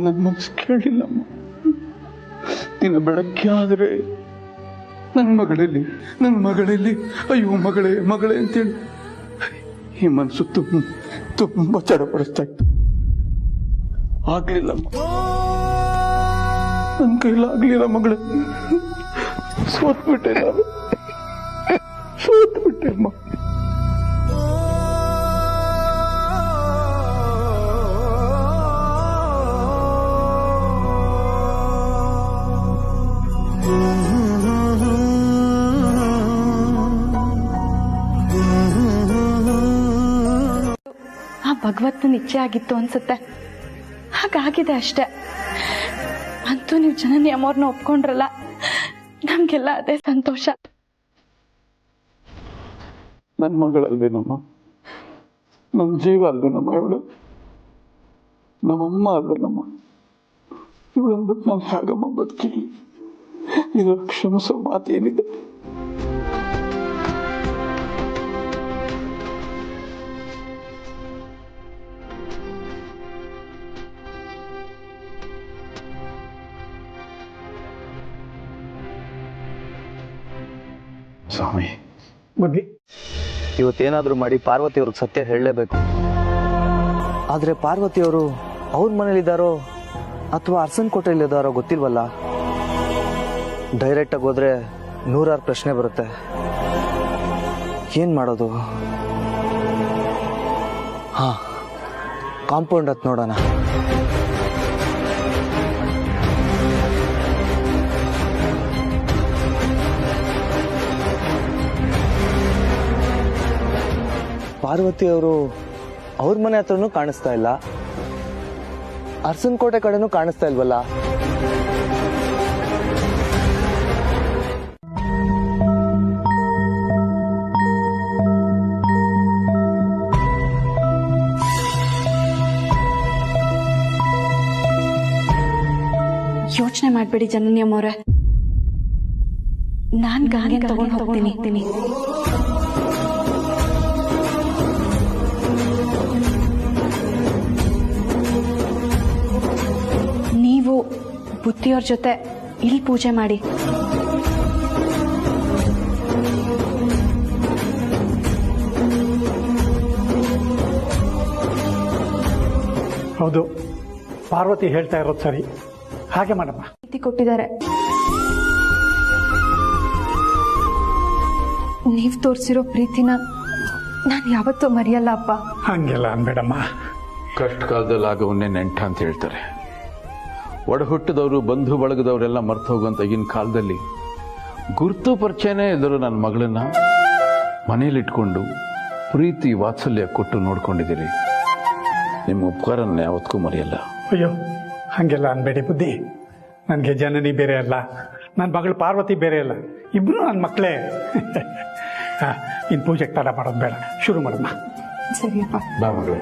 ನನ್ನ ಮನಸ್ಸು ಕೇಳಿಲ್ಲಮ್ಮ. ದಿನ ಬೆಳಗ್ಗೆ ಆದರೆ ನನ್ನ ಮಗಳಲ್ಲಿ ಅಯ್ಯೋ ಮಗಳೇ ಅಂತೇಳಿ ಈ ಮನಸ್ಸು ತುಂಬ ಚಡಪಡಿಸ್ತಾ ಇತ್ತು. ಆಗ್ಲಿಲ್ಲಮ್ಮ, ನನ್ನ ಕೈಲಾಗ್ಲಿಲ್ಲ ಮಗಳೇ. ಸೋತ್ಬಿಟ್ಟೆ ಅಮ್ಮ. ಆ ಭಗವತ್ನ ಇಚ್ಛೆ ಆಗಿತ್ತು ಅನ್ಸುತ್ತೆ. ಹಾಗಾಗಿದೆ ಅಷ್ಟೆ. ಅಂತೂ ನೀವು ಜನನಿ ಅಮ್ಮವ್ರನ್ನ ಒಪ್ಕೊಂಡ್ರಲ್ಲ, ನಮ್ಗೆಲ್ಲ ಅದೇ ಸಂತೋಷ. ನನ್ನ ಮಗಳಲ್ವೇನಮ್ಮ, ನನ್ನ ಜೀವ ಅಲ್ವೇನಮ್ಮ ಇವಳು, ನಮ್ಮಮ್ಮ ಅಲ್ವೇನಮ್ಮ. ಇವಳಂದ್ರೆ ನಾನು ಹೇಗಮ್ಮ ಬದುಕಿ? ಇದು ಕ್ಷಮಿಸೋ ಮಾತೇನಿದೆ? ಸ್ವಾಮಿ, ಇವತ್ತೇನಾದ್ರೂ ಮಾಡಿ ಪಾರ್ವತಿಯವ್ರಿಗೆ ಸತ್ಯ ಹೇಳಲೇಬೇಕು. ಆದ್ರೆ ಪಾರ್ವತಿಯವರು ಅವ್ರ ಮನೇಲಿದ್ದಾರೋ ಅಥವಾ ಅರಸನ್ ಕೋಟೆಯಲ್ಲಿದ್ದಾರೋ ಗೊತ್ತಿಲ್ವಲ್ಲ. ಡೈರೆಕ್ಟ್ ಆಗಿ ಹೋದ್ರೆ 100 ಪ್ರಶ್ನೆ ಬರುತ್ತೆ. ಏನ್ ಮಾಡೋದು? ಹಾ, ಕಾಂಪೌಂಡ್ ಹತ್ ನೋಡೋಣ. ಪಾರ್ವತಿಯವರು ಅವ್ರ ಮನೆ ಹತ್ರನೂ ಕಾಣಿಸ್ತಾ ಇಲ್ಲ, ಅರಸನ್ ಕೋಟೆ ಕಡೆನೂ ಕಾಣಿಸ್ತಾ ಇಲ್ವಲ್ಲ. ಯೋಚನೆ ಮಾಡ್ಬೇಡಿ ಜನನಿ ಅಮ್ಮವ್ರೆ, ನಾನ್ ಗಾಡಿ ತಗೊಂಡು ಹೋಗ್ತೀನಿ. ನೀವು ಬುದ್ಧಿಯವ್ರ ಜೊತೆ ಇಲ್ಲಿ ಪೂಜೆ ಮಾಡಿ. ಹೌದು, ಪಾರ್ವತಿ ಹೇಳ್ತಾ ಇರೋದು ಸರಿ. ಹಾಗೆ ಮಾಡಮ್ಮ. ಕೊಟ್ಟಿದ್ದಾರೆ. ನೀವ್ ತೋರಿಸಿರೋ ಪ್ರೀತಿನ ನಾನು ಯಾವತ್ತೂ ಮರೆಯಲ್ಲ ಅಪ್ಪ. ಹಂಗೆಲ್ಲ ಅನ್ಬೇಡಮ್ಮ. ಕಷ್ಟ ಕಾಲದಲ್ಲಿ ಆಗವನ್ನೇ ನೆಂಟ ಅಂತ ಹೇಳ್ತಾರೆ. ಒಡ ಹುಟ್ಟಿದವರು ಬಂಧು ಬಳಗದವರೆಲ್ಲ ಮರ್ತು ಹೋಗುವಂತ ಈಗಿನ ಕಾಲದಲ್ಲಿ ಗುರುತು ಪರಿಚಯನೇ ಇದ್ದರು ನನ್ನ ಮಗಳನ್ನ ಮನೇಲಿಟ್ಕೊಂಡು ಪ್ರೀತಿ ವಾತ್ಸಲ್ಯ ಕೊಟ್ಟು ನೋಡ್ಕೊಂಡಿದ್ದೀರಿ. ನಿಮ್ಮ ಉಪಕಾರನ ಯಾವತ್ತೂ ಮರೆಯಲ್ಲ. ಅಯ್ಯೋ, ಹಂಗೆಲ್ಲ ಅನ್ಬೇಡಿ ಬುದ್ಧಿ. ನನಗೆ ಜನನಿ ಬೇರೆ ಅಲ್ಲ, ನನ್ನ ಮಗಳು ಪಾರ್ವತಿ ಬೇರೆ ಅಲ್ಲ, ಇಬ್ರು ನನ್ನ ಮಕ್ಕಳೇ. ಇನ್ನು ಪೂಜೆಗೆ ತಡ ಮಾಡೋದು ಬೇಡ, ಶುರು ಮಾಡಮ್ಮ. ಸರಿಯಪ್ಪ. ಬಾ ಮಗಳೇ.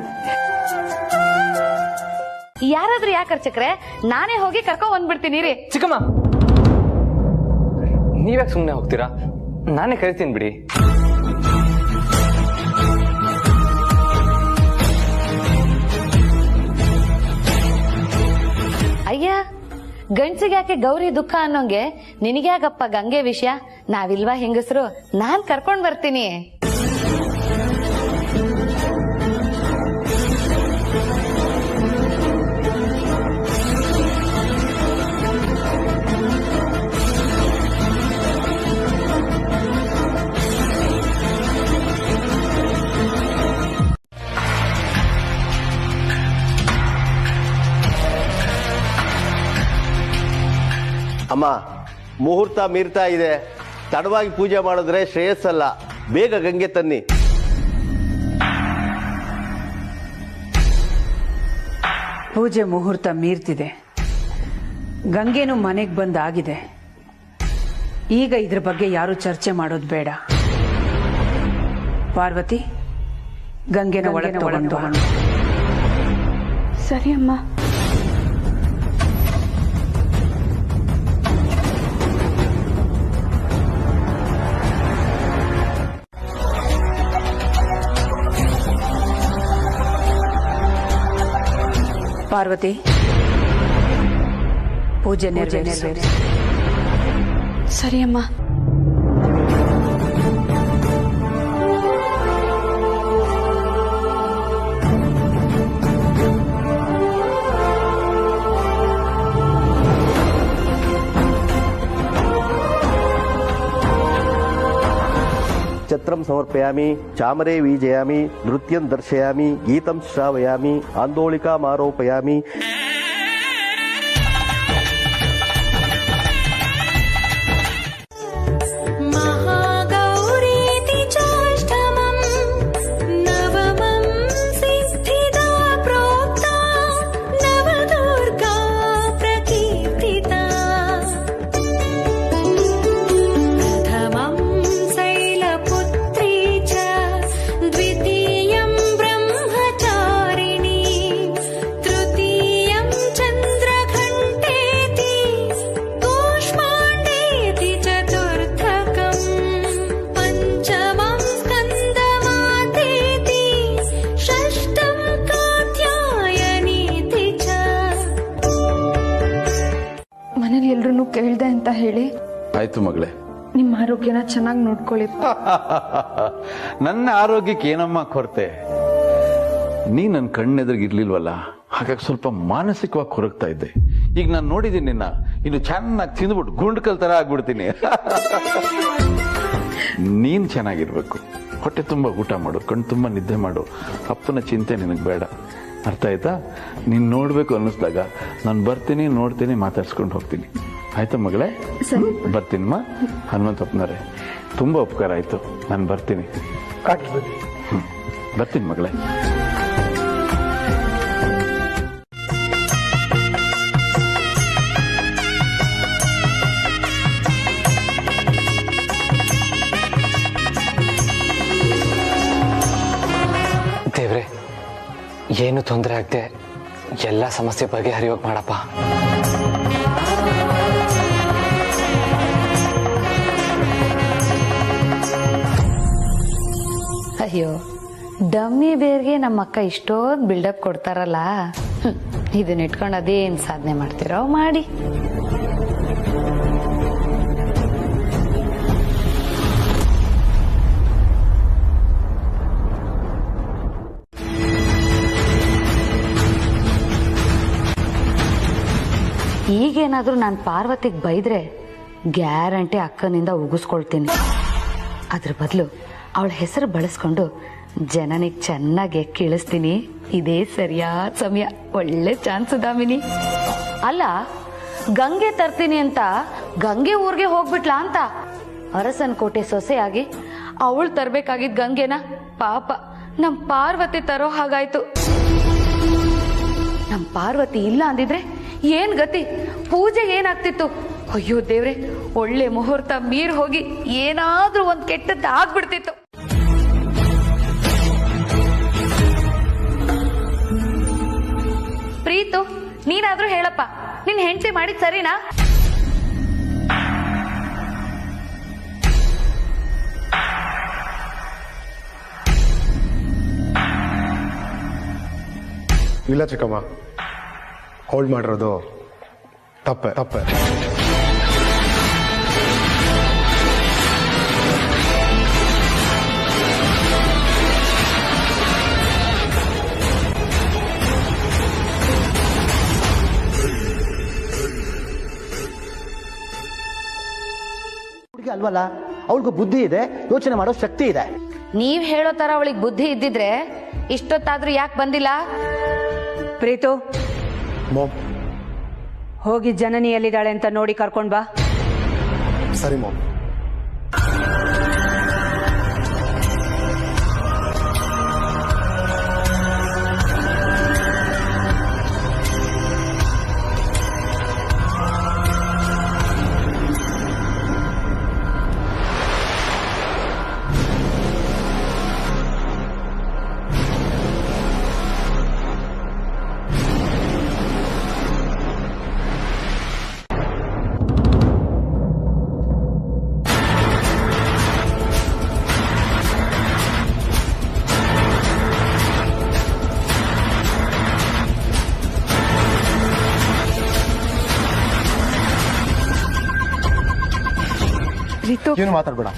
ಯಾರಾದ್ರೂ ಯಾಕೆ ಅರ್ಚಕ್ರೆ, ನಾನೇ ಹೋಗಿ ಕರ್ಕೊಂಡ್ ಬಂದ್ಬಿಡ್ತೀನಿ ರೀ. ಚಿಕ್ಕಮ್ಮ, ನೀವ್ಯಾಕೆ ಸುಮ್ಮನೆ ಹೋಗ್ತೀರಾ? ನಾನೇ ಕರಿತೀನಿ ಬಿಡಿ. ಅಯ್ಯ, ಗಂಡ್ಸಿಗೆ ಯಾಕೆ ಗೌರಿ ದುಃಖ ಅನ್ನೋಂಗೆ ನಿನಗ್ಯಾಗಪ್ಪ ಗಂಗೆ ವಿಷಯ? ನಾವಿಲ್ವಾ ಹೆಂಗಸರು? ನಾನ್ ಕರ್ಕೊಂಡ್ ಬರ್ತೀನಿ. ಅಮ್ಮ, ಮುಹೂರ್ತ ಮೀರ್ತಾ ಇದೆ. ತಡವಾಗಿ ಪೂಜೆ ಮಾಡಿದ್ರೆ ಶ್ರೇಯಸ್ಸಲ್ಲ. ಬೇಗ ಗಂಗೆ ತನ್ನಿ. ಪೂಜೆ ಮುಹೂರ್ತ ಮೀರ್ತಿದೆ. ಗಂಗೆನೂ ಮನೆಗೆ ಬಂದಾಗಿದೆ. ಈಗ ಇದ್ರ ಬಗ್ಗೆ ಯಾರು ಚರ್ಚೆ ಮಾಡೋದು ಬೇಡ. ಪಾರ್ವತಿ, ಗಂಗೆನ ಒಳಗೆ ತಗೊಂಡು. ಸರಿ ಅಮ್ಮ. ಪಾರ್ವತಿ, ಪೂಜೆ ನೆರವೇರಿಸು. ಸರಿ ಅಮ್ಮ. ಛತ್ರಂ ಸಮರ್ಪಯಾಮಿ, ಚಾಮರೇ ವೀಜಯಾಮಿ, ನೃತ್ಯಂ ದರ್ಶಯಾಮಿ, ಗೀತಂ ಶ್ರಾವಯಾಮಿ, ಆಂದೋಳಿಕಾಮಾರೋಪಯಾಮಿ. ಮನೇಲಿ ಎಲ್ರು ಕೇಳ್ದೆ ಅಂತ ಹೇಳಿ. ಆಯ್ತು ಮಗಳೇ. ನಿಮ್ಮ ಆರೋಗ್ಯನ ಚೆನ್ನಾಗಿ ನೋಡ್ಕೊಳ್ಳಿ. ನನ್ನ ಆರೋಗ್ಯಕ್ಕೆ ಏನಮ್ಮ ಕೊರತೆ? ನೀ ನನ್ನ ಕಣ್ಣೆದುರಿಗಿರ್ಲಿಲ್ವಲ್ಲ, ಹಾಗಾಗಿ ಸ್ವಲ್ಪ ಮಾನಸಿಕವಾಗಿ ಕೊರಗ್ತಾ ಇದ್ದೆ. ಈಗ ನಾನು ನೋಡಿದ್ದೀನಿ ನಿನ್ನ, ಇನ್ನು ಚೆನ್ನಾಗಿ ತಿಂದ್ಬಿಟ್ಟು ಗುಂಡ್ಕಲ್ ತರ ಆಗ್ಬಿಡ್ತೀನಿ. ನೀನ್ ಚೆನ್ನಾಗಿರ್ಬೇಕು, ಹೊಟ್ಟೆ ತುಂಬಾ ಊಟ ಮಾಡು, ಕಣ್ಣು ತುಂಬಾ ನಿದ್ದೆ ಮಾಡು. ಅಪ್ಪನ ಚಿಂತೆ ನಿನಗೆ ಬೇಡ, ಅರ್ಥ ಆಯ್ತಾ? ನೀನ್ ನೋಡ್ಬೇಕು ಅನ್ನಿಸ್ದಾಗ ನಾನು ಬರ್ತೀನಿ, ನೋಡ್ತೀನಿ, ಮಾತಾಡ್ಸ್ಕೊಂಡು ಹೋಗ್ತೀನಿ. ಆಯ್ತಾ ಮಗಳೇ? ಬರ್ತೀನಮ್ಮ. ಹನುಮಂತಪ್ಪನವ್ರೆ, ತುಂಬಾ ಉಪಕಾರ ಆಯ್ತು, ನಾನು ಬರ್ತೀನಿ. ಬರ್ತೀನಿ ಮಗಳೇ. ದೇವ್ರೆ, ಏನು ತೊಂದರೆ ಆಗದೆ ಎಲ್ಲ ಸಮಸ್ಯೆ ಬಗೆಹರಿಯೋಗಿ ಮಾಡಪ್ಪ. ಅಯ್ಯೋ, ಡಮ್ಮಿ ಬೇರ್ಗೆ ನಮ್ಮ ಅಕ್ಕ ಇಷ್ಟೊಂದು ಬಿಲ್ಡಪ್ ಕೊಡ್ತಾರಲ್ಲ, ಇದನ್ನ ಇಟ್ಕೊಂಡು ಅದೇನ್ ಸಾಧನೆ ಮಾಡ್ತಿರೋ ಮಾಡಿ. ಈಗೇನಾದ್ರೂ ನಾನು ಪಾರ್ವತಿಗೆ ಬೈದ್ರೆ ಗ್ಯಾರಂಟಿ ಅಕ್ಕನಿಂದ ಉಗಿಸ್ಕೊಳ್ತೀನಿ. ಅದ್ರ ಬದಲು ಅವಳ ಹೆಸರು ಬಳಸ್ಕೊಂಡು ಜನನಿಗೆ ಚೆನ್ನಾಗಿ ಕೀಳಿಸ್ತೀನಿ. ಇದೇ ಸರಿಯಾದ ಸಮಯ, ಒಳ್ಳೆ ಚಾನ್ಸ್ ದಾಮಿನಿ. ಅಲ್ಲ, ಗಂಗೆ ತರ್ತೀನಿ ಅಂತ ಗಂಗೆ ಊರ್ಗೆ ಹೋಗ್ಬಿಟ್ಲಾ ಅಂತ ಅರಸನ್ ಕೋಟೆ ಸೊಸೆಯಾಗಿ ಅವಳು ತರ್ಬೇಕಾಗಿದ್ ಗಂಗೆನ ಪಾಪ ನಮ್ ಪಾರ್ವತಿ ತರೋ ಹಾಗಾಯ್ತು. ನಮ್ ಪಾರ್ವತಿ ಇಲ್ಲ ಅಂದಿದ್ರೆ ಏನ್ ಗತಿ, ಪೂಜೆ ಏನಾಗ್ತಿತ್ತು? ಅಯ್ಯೋ ದೇವ್ರೆ, ಒಳ್ಳೆ ಮುಹೂರ್ತ ಮೀರ್ ಹೋಗಿ ಏನಾದ್ರೂ ಒಂದ್ ಕೆಟ್ಟದ್ದು ಆಗ್ಬಿಡ್ತಿತ್ತು. ಪ್ರೀತು, ನೀನಾದ್ರೂ ಹೇಳಪ್ಪ, ನಿನ್ ಹೆಂಡತಿ ಮಾಡಿದ್ ಸರಿನಾ? ಇಲ್ಲ ಚಿಕ್ಕಮ್ಮ, ಹೋಲ್ಡ್ ಮಾಡಿರೋದು ತಪ್ಪೆ. ಹುಡುಗಿ ಅಲ್ವಲ್ಲ, ಅವಳಿಗೂ ಬುದ್ಧಿ ಇದೆ, ಯೋಚನೆ ಮಾಡೋ ಶಕ್ತಿ ಇದೆ. ನೀವ್ ಹೇಳೋ ತರ ಅವಳಿಗೆ ಬುದ್ಧಿ ಇದ್ದಿದ್ರೆ ಇಷ್ಟೊತ್ತಾದ್ರೂ ಯಾಕೆ ಬಂದಿಲ್ಲ? ಪ್ರೀತು, ಹೋಗಿ ಜನನಿ ಎಲ್ಲಿದ್ದಾಳೆ ಅಂತ ನೋಡಿ ಕರ್ಕೊಂಡ್ ಬಾ. ಸರಿ ಮಾಮ್. ಪ್ರೀತು ಏನು ಮಾತಾಡ್ಬೇಡ.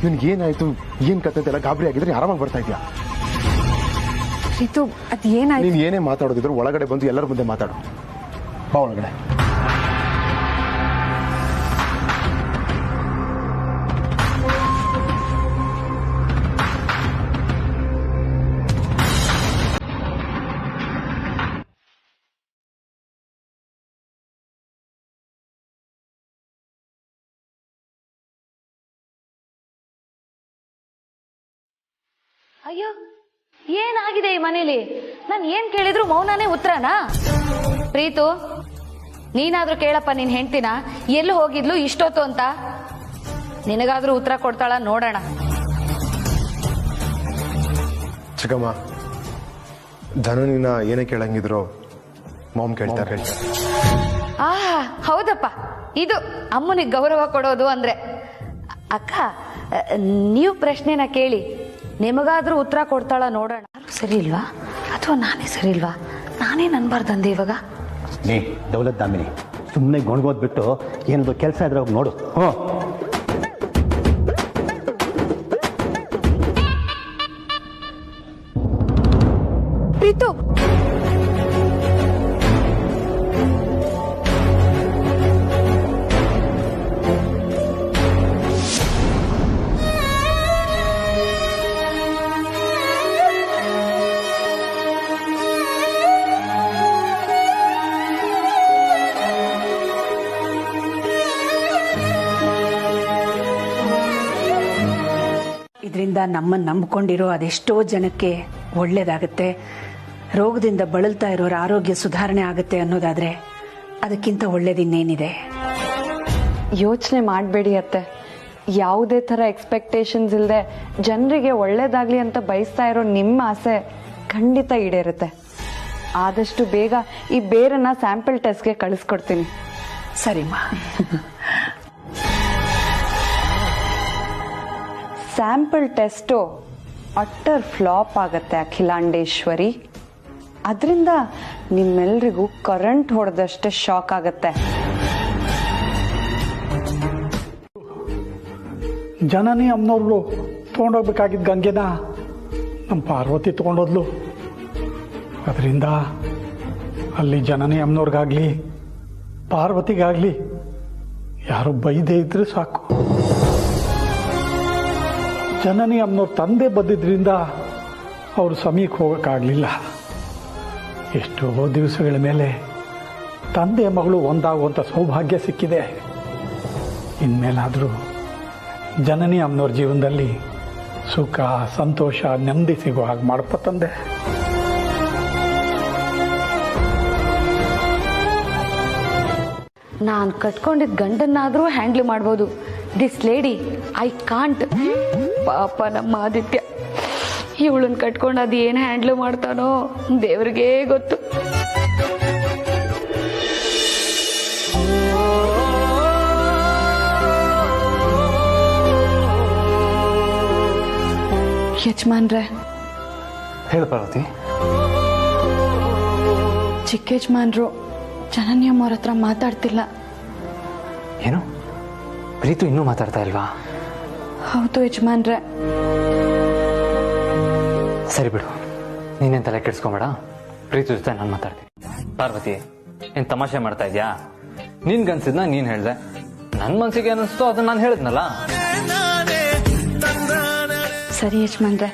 ನಿನ್ಗೆ ಏನಾಯ್ತು, ಏನ್ ಕತೆ ಅಂತೆಲ್ಲ ಗಾಬರಿ ಆಗಿದ್ರೆ ಆರಾಮಾಗಿ ಬರ್ತಾ ಇದೆಯಾ? ಪ್ರೀತು ಅದ್ ಏನಾಯ್ತು? ನೀನ್ ಏನೇ ಮಾತಾಡೋದಿದ್ರು ಒಳಗಡೆ ಬಂದು ಎಲ್ಲರ ಮುಂದೆ ಮಾತಾಡು. ಬಾ ಒಳಗಡೆ. ಅಯ್ಯೋ, ಏನಾಗಿದೆ ಈ ಮನೇಲಿ? ನಾನು ಏನ್ ಕೇಳಿದ್ರು ಮೌನನೇ ಉತ್ತರನಾ? ಪ್ರೀತು, ನೀನಾದ್ರೂ ಕೇಳಪ್ಪ ನಿನ್ ಹೆಂಡ್ತಿನ, ಎಲ್ಲಿ ಹೋಗಿದ್ಲು ಇಷ್ಟೊತ್ತು ಅಂತ. ನಿನಗಾದ್ರೂ ಉತ್ತರ ಕೊಡ್ತಾಳ ನೋಡೋಣ. ಚಿಕ್ಕಮ್ಮ, ಧನನಿನ ಏನೇ ಕೇಳಂಗಿದ್ರು ಮಾಮ್ ಕೇಳ್ತಾರೆ. ಹೌದಪ್ಪ, ಇದು ಅಮ್ಮನಿಗೆ ಗೌರವ ಕೊಡೋದು ಅಂದ್ರೆ. ಅಕ್ಕ, ನೀವು ಪ್ರಶ್ನೆನ ಕೇಳಿ, ನಿಮಗಾದ್ರೂ ಉತ್ತರ ಕೊಡ್ತಾಳ ನೋಡೋಣ. ಸರಿ ಇಲ್ವಾ ಅಥವಾ ನಾನೇ ಸರಿ ಇಲ್ವಾ? ನಾನೇನ್ ಅನ್ಬಾರ್ದಂದೆ ಇವಾಗ. ನೀ ದೌಲತ್ ದಾಮಿನಿ, ಸುಮ್ಮನೆ ಗೊಣ್ಗೋದ್ಬಿಟ್ಟು ಏನದು ಕೆಲಸ ಇದ್ರೆ ಹೋಗಿ ನೋಡು. ಪ್ರೀತು, ಇದರಿಂದ ನಮ್ಮನ್ನು ನಂಬಿಕೊಂಡಿರೋ ಅದೆಷ್ಟೋ ಜನಕ್ಕೆ ಒಳ್ಳೇದಾಗುತ್ತೆ, ರೋಗದಿಂದ ಬಳಲ್ತಾ ಇರೋರ ಆರೋಗ್ಯ ಸುಧಾರಣೆ ಆಗುತ್ತೆ ಅನ್ನೋದಾದ್ರೆ ಅದಕ್ಕಿಂತ ಒಳ್ಳೇದಿನ್ನೇನಿದೆ? ಯೋಚನೆ ಮಾಡಬೇಡಿ ಅತ್ತೆ. ಯಾವುದೇ ಥರ ಎಕ್ಸ್ಪೆಕ್ಟೇಷನ್ಸ್ ಇಲ್ಲದೆ ಜನರಿಗೆ ಒಳ್ಳೇದಾಗ್ಲಿ ಅಂತ ಬಯಸ್ತಾ ಇರೋ ನಿಮ್ಮ ಆಸೆ ಖಂಡಿತ ಈಡೇರುತ್ತೆ. ಆದಷ್ಟು ಬೇಗ ಈ ಬೇರನ್ನ ಸ್ಯಾಂಪಲ್ ಟೆಸ್ಟ್ಗೆ ಕಳಿಸ್ಕೊಡ್ತೀನಿ. ಸರಿಮಾ. ಸ್ಯಾಂಪಲ್ ಟೆಸ್ಟು ಅಟ್ಟರ್ ಫ್ಲಾಪ್ ಆಗತ್ತೆ ಅಖಿಲಾಂಡೇಶ್ವರಿ. ಅದರಿಂದ ನಿಮ್ಮೆಲ್ರಿಗೂ ಕರೆಂಟ್ ಹೊಡೆದಷ್ಟೇ ಶಾಕ್ ಆಗತ್ತೆ. ಜನನಿ ಅಮ್ಮನವ್ರು ತೊಗೊಂಡೋಗ್ಬೇಕಾಗಿದ್ದ ಗಂಗೆನ ನಮ್ಮ ಪಾರ್ವತಿ ತೊಗೊಂಡೋದ್ಲು. ಅದರಿಂದ ಅಲ್ಲಿ ಜನನಿ ಅಮ್ಮನವ್ರಿಗಾಗ್ಲಿ ಪಾರ್ವತಿಗಾಗ್ಲಿ ಯಾರು ಬೈದೇ ಇದ್ರೆ ಸಾಕು. ಜನನಿ ಅಮ್ಮನವ್ರ ತಂದೆ ಬಂದಿದ್ರಿಂದ ಅವರು ಸಮೀಪಕ್ಕೆ ಹೋಗೋಕ್ಕಾಗಲಿಲ್ಲ. ಎಷ್ಟೋ ದಿವಸಗಳ ಮೇಲೆ ತಂದೆ ಮಗಳು ಒಂದಾಗುವಂಥ ಸೌಭಾಗ್ಯ ಸಿಕ್ಕಿದೆ. ಇನ್ಮೇಲಾದರೂ ಜನನಿ ಅಮ್ಮನವ್ರ ಜೀವನದಲ್ಲಿ ಸುಖ, ಸಂತೋಷ, ನೆಮ್ಮದಿ ಸಿಗೋ ಹಾಗೆ ಮಾಡಪ್ಪ ತಂದೆ. ನಾನು ಕಟ್ಕೊಂಡಿದ್ದ ಗಂಡನ್ನಾದ್ರೂ ಹ್ಯಾಂಡ್ಲ್ ಮಾಡ್ಬೋದು. This lady I can't. ಪಾಪ ನಮ್ಮ ಆದಿತ್ಯ, ಇವಳನ್ನ ಕಟ್ಕೊಂಡು ಅದು ಏನು ಹ್ಯಾಂಡ್ಲ್ ಮಾಡ್ತಾನೋ ದೇವ್ರಿಗೇ ಗೊತ್ತು. ಯಜಮಾನ್ರೆ, ಹೇಳು ಪಾರ್ವತಿ. ಚಿಕ್ಕ ಯಜಮಾನ್ರು ಜನನಿ ಅಮ್ಮವ್ರ ಹತ್ರ ಮಾತಾಡ್ತಿಲ್ಲ. ಏನು, ಪ್ರೀತು ಇನ್ನೂ ಮಾತಾಡ್ತಾ ಇಲ್ವಾ? ಹೌದು ಯಜಮಾನ್ರೆ. ಸರಿ ಬಿಡು, ನೀನೇನ್ ತಲೆ ಕೆಡ್ಸ್ಕೊಂಬೇಡ. ಪ್ರೀತು ಜೊತೆ ನಾನು ಮಾತಾಡ್ತೀನಿ. ಪಾರ್ವತಿ, ಏನ್ ತಮಾಷೆ ಮಾಡ್ತಾ ಇದ್ಯಾ? ನಿನ್ಗನ್ಸಿದ್ನ ನೀನ್ ಹೇಳ್ದೆ, ನನ್ ಮನ್ಸಿಗೆ ಅನಿಸ್ತೋ ಅದನ್ನ ನಾನು ಹೇಳಿದ್ನಲ್ಲ. ಸರಿ ಯಜಮಾನ್ರೆ.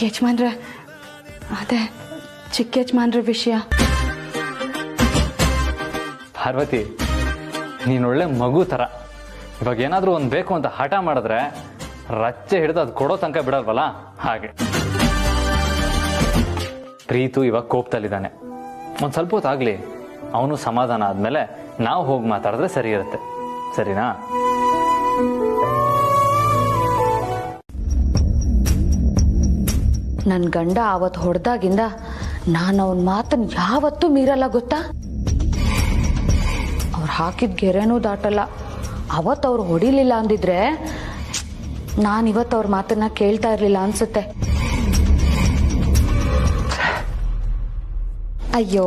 ಯಜಮಾನ್ರೆ, ಅದೇ ಚಿಕ್ಕ ಯಜಮಾನ್ರ ವಿಷಯ. ಪಾರ್ವತಿ, ನೀನೊಳ್ಳೆ ಮಗು ತರ. ಇವಾಗ ಏನಾದ್ರೂ ಒಂದ್ ಬೇಕು ಅಂತ ಹಠ ಮಾಡಿದ್ರೆ ರಚ್ಚೆ ಹಿಡಿದು ಅದು ಕೊಡೋ ತನಕ ಬಿಡಲ್ವಲ್ಲ, ಹಾಗೆ. ಪ್ರೀತು ಇವಾಗ ಕೋಪದಲ್ಲಿದ್ದಾನೆ. ಒಂದ್ ಸ್ವಲ್ಪ ಹೊತ್ತಾಗ್ಲಿ, ಅವನು ಸಮಾಧಾನ ಆದ್ಮೇಲೆ ನಾವು ಹೋಗಿ ಮಾತಾಡಿದ್ರೆ ಸರಿ ಇರುತ್ತೆ. ಸರಿನಾ? ನನ್ನ ಗಂಡ ಆವತ್ತು ಹೊಡೆದಾಗಿಂದ ನಾನು ಅವನ ಮಾತನ್ನು ಯಾವತ್ತೂ ಮೀರಲ್ಲ ಗೊತ್ತಾ. ಅವ್ರು ಹಾಕಿದ ಗೆರೆನೂ ದಾಟಲ್ಲ. ಅವತ್ತು ಅವ್ರು ಹೊಡಿಲಿಲ್ಲ ಅಂದಿದ್ರೆ ನಾನಿವತ್ತು ಅವ್ರ ಮಾತನ್ನ ಕೇಳ್ತಾ ಇರ್ಲಿಲ್ಲ ಅನ್ಸುತ್ತೆ. ಅಯ್ಯೋ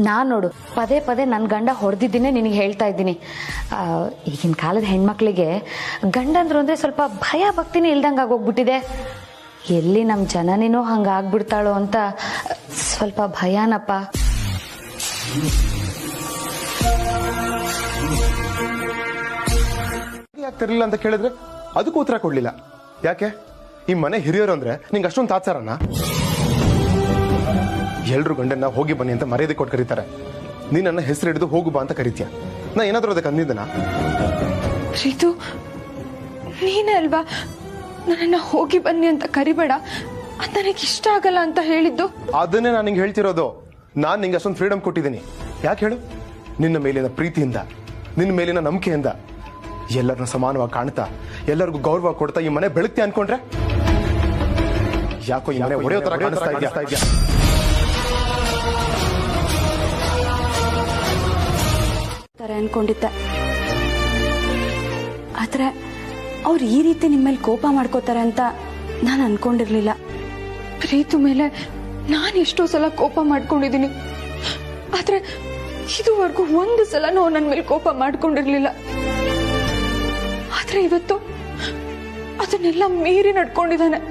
ನಾನ್ ನೋಡು ಪದೇ ಪದೇ ನನ್ನ ಗಂಡ ಹೊಡೆದಿದ್ದೀನೇ ನಿನಗೆ ಹೇಳ್ತಾ ಇದ್ದೀನಿ. ಈಗಿನ ಕಾಲದ ಹೆಣ್ಮಕ್ಳಿಗೆ ಗಂಡಂದ್ರು ಅಂದ್ರೆ ಸ್ವಲ್ಪ ಭಯ ಭಕ್ತಿನೇ ಇಲ್ದಂಗೆ ಆಗೋಗ್ಬಿಟ್ಟಿದೆ. ಎಲ್ಲಿ ನಮ್ಮ ಜನನಿನೂ ಹಂಗಾಗ್ಬಿಡ್ತಾಳೋ ಅಂತ ಸ್ವಲ್ಪ ಭಯನಪ್ಪ. ಆಗ್ತಿರ್ಲಿಲ್ಲ ಅಂತ ಕೇಳಿದ್ರೆ ಅದಕ್ಕೂ ಉತ್ತರ ಕೊಡ್ಲಿಲ್ಲ. ಯಾಕೆ? ಈ ಮನೆ ಹಿರಿಯರು ಅಂದ್ರೆ ನಿಂಗೆ ಅಷ್ಟೊಂದು ತಾತ್ಸಾರನ? ಎಲ್ರು ಗಂಡನ್ನ ಹೋಗಿ ಬನ್ನಿ ಅಂತ ಮರ್ಯಾದೆ ಕೊಟ್ಟು ಕರೀತಾರೆ. ನೀನ್ ನನ್ನ ಹೆಸರು ಹಿಡಿದು ಹೋಗು ಬಾ ಅಂತ ಕರೀತೀಯ. ನಾ ಏನಾದ್ರೂ ಅದಕ್ಕೆ ಅಂದಿದ್ದನ? ಶ್ರೀತು, ನೀನೇ ಅಲ್ವಾ ನನ್ನನ್ನ ಹೋಗಿ ಬನ್ನಿ ಅಂತ ಕರಿಬೇಡ, ಅದು ನನಗೆ ಇಷ್ಟ ಆಗಲ್ಲ ಅಂತ ಹೇಳಿದ್ದು. ಅದನ್ನೇ ನಾನು ನಿಂಗೆ ಹೇಳ್ತಿರೋದು. ನಾನ್ ನಿಂಗೆ ಅಷ್ಟೊಂದು ಫ್ರೀಡಮ್ ಕೊಟ್ಟಿದ್ದೀನಿ. ಯಾಕೆ ಹೇಳು? ನಿನ್ನ ಮೇಲಿನ ಪ್ರೀತಿಯಿಂದ, ನಿನ್ನ ಮೇಲಿನ ನಂಬಿಕೆಯಿಂದ, ಎಲ್ಲರನ್ನ ಸಮಾನವಾಗಿ ಕಾಣ್ತಾ, ಎಲ್ಲರಿಗೂ ಗೌರವ ಕೊಡ್ತಾ ಈ ಮನೆ ಬೆಳಗ್ತಿ ಅನ್ಕೊಂಡ್ರೆ ಯಾಕೋ ಈ ಮನೆ ಒಡೆಯೋ ತರ ಕಾಣಿಸ್ತಾ ಇದೆಯಾ? ಅನ್ಕೊಂಡಿದ್ದೆ, ಆದ್ರೆ ಅವ್ರು ಈ ರೀತಿ ನಿಮ್ಮಲ್ಲಿ ಕೋಪ ಮಾಡ್ಕೋತಾರೆ ಅಂತ ನಾನು ಅನ್ಕೊಂಡಿರ್ಲಿಲ್ಲ. ಪ್ರೀತು ಮೇಲೆ ನಾನು ಎಷ್ಟೋ ಸಲ ಕೋಪ ಮಾಡ್ಕೊಂಡಿದ್ದೀನಿ, ಆದ್ರೆ ಇದುವರೆಗೂ ಒಂದು ಸಲ ನಾವು ನನ್ನ ಮೇಲೆ ಕೋಪ ಮಾಡ್ಕೊಂಡಿರ್ಲಿಲ್ಲ. ಆದ್ರೆ ಇವತ್ತು ಅದನ್ನೆಲ್ಲ ಮೀರಿ ನಡ್ಕೊಂಡಿದ್ದಾನೆ.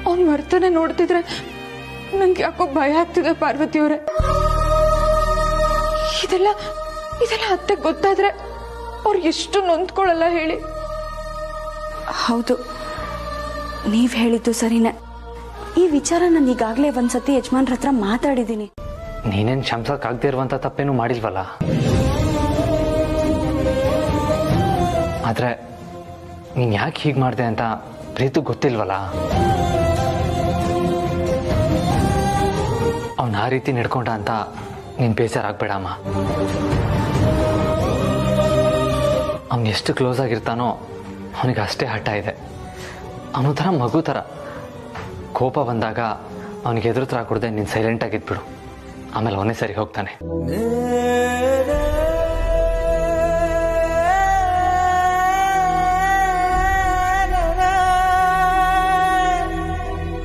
ಅವನ್ ವರ್ತನೆ ನೋಡ್ತಿದ್ರೆ ನಂಗೆ ಯಾಕೋ ಭಯ ಆಗ್ತಿದೆ ಪಾರ್ವತಿಯವರೇ. ಇದೆಲ್ಲ ಅತ್ತೆ ಗೊತ್ತಾದ್ರೆ ಅವ್ರು ಎಷ್ಟು ನೊಂದ್ಕೊಳ್ಳಲ್ಲ ಹೇಳಿ. ಹೌದು, ನೀವ್ ಹೇಳಿದ್ದು ಸರಿನೇ. ಈ ವಿಚಾರ ನಾನು ಈಗಾಗಲೇ ಒಂದ್ಸತಿ ಯಜಮಾನ್ರ ಹತ್ರ ಮಾತಾಡಿದ್ದೀನಿ. ನೀನೇನು ಕ್ಷಮಿಸಕ್ಕಾಗದೇ ಇರುವಂತ ತಪ್ಪೇನು ಮಾಡಿಲ್ವಲ್ಲ. ಆದ್ರೆ ನೀನ್ ಯಾಕೆ ಹೀಗೆ ಮಾಡಿದೆ ಅಂತ ಪ್ರೀತು ಗೊತ್ತಿಲ್ವಲ್ಲ. ಅವನ್ ಆ ರೀತಿ ನಡ್ಕೊಂಡ ಅಂತ ನೀನ್ ಬೇಜಾರಾಗ್ಬೇಡ ಅಮ್ಮ. ಅವನ್ ಎಷ್ಟು ಕ್ಲೋಸ್ ಆಗಿರ್ತಾನೋ ಅವನಿಗೆ ಅಷ್ಟೇ ಹಠ ಇದೆ. ಅವನ ಥರ ಮಗು ಥರ. ಕೋಪ ಬಂದಾಗ ಅವನಿಗೆ ಎದುರು ತರ ಕೊಡದೆ ನೀನು ಸೈಲೆಂಟ್ ಆಗಿದ್ಬಿಡು, ಆಮೇಲೆ ಅವನೇ ಸರಿ ಹೋಗ್ತಾನೆ.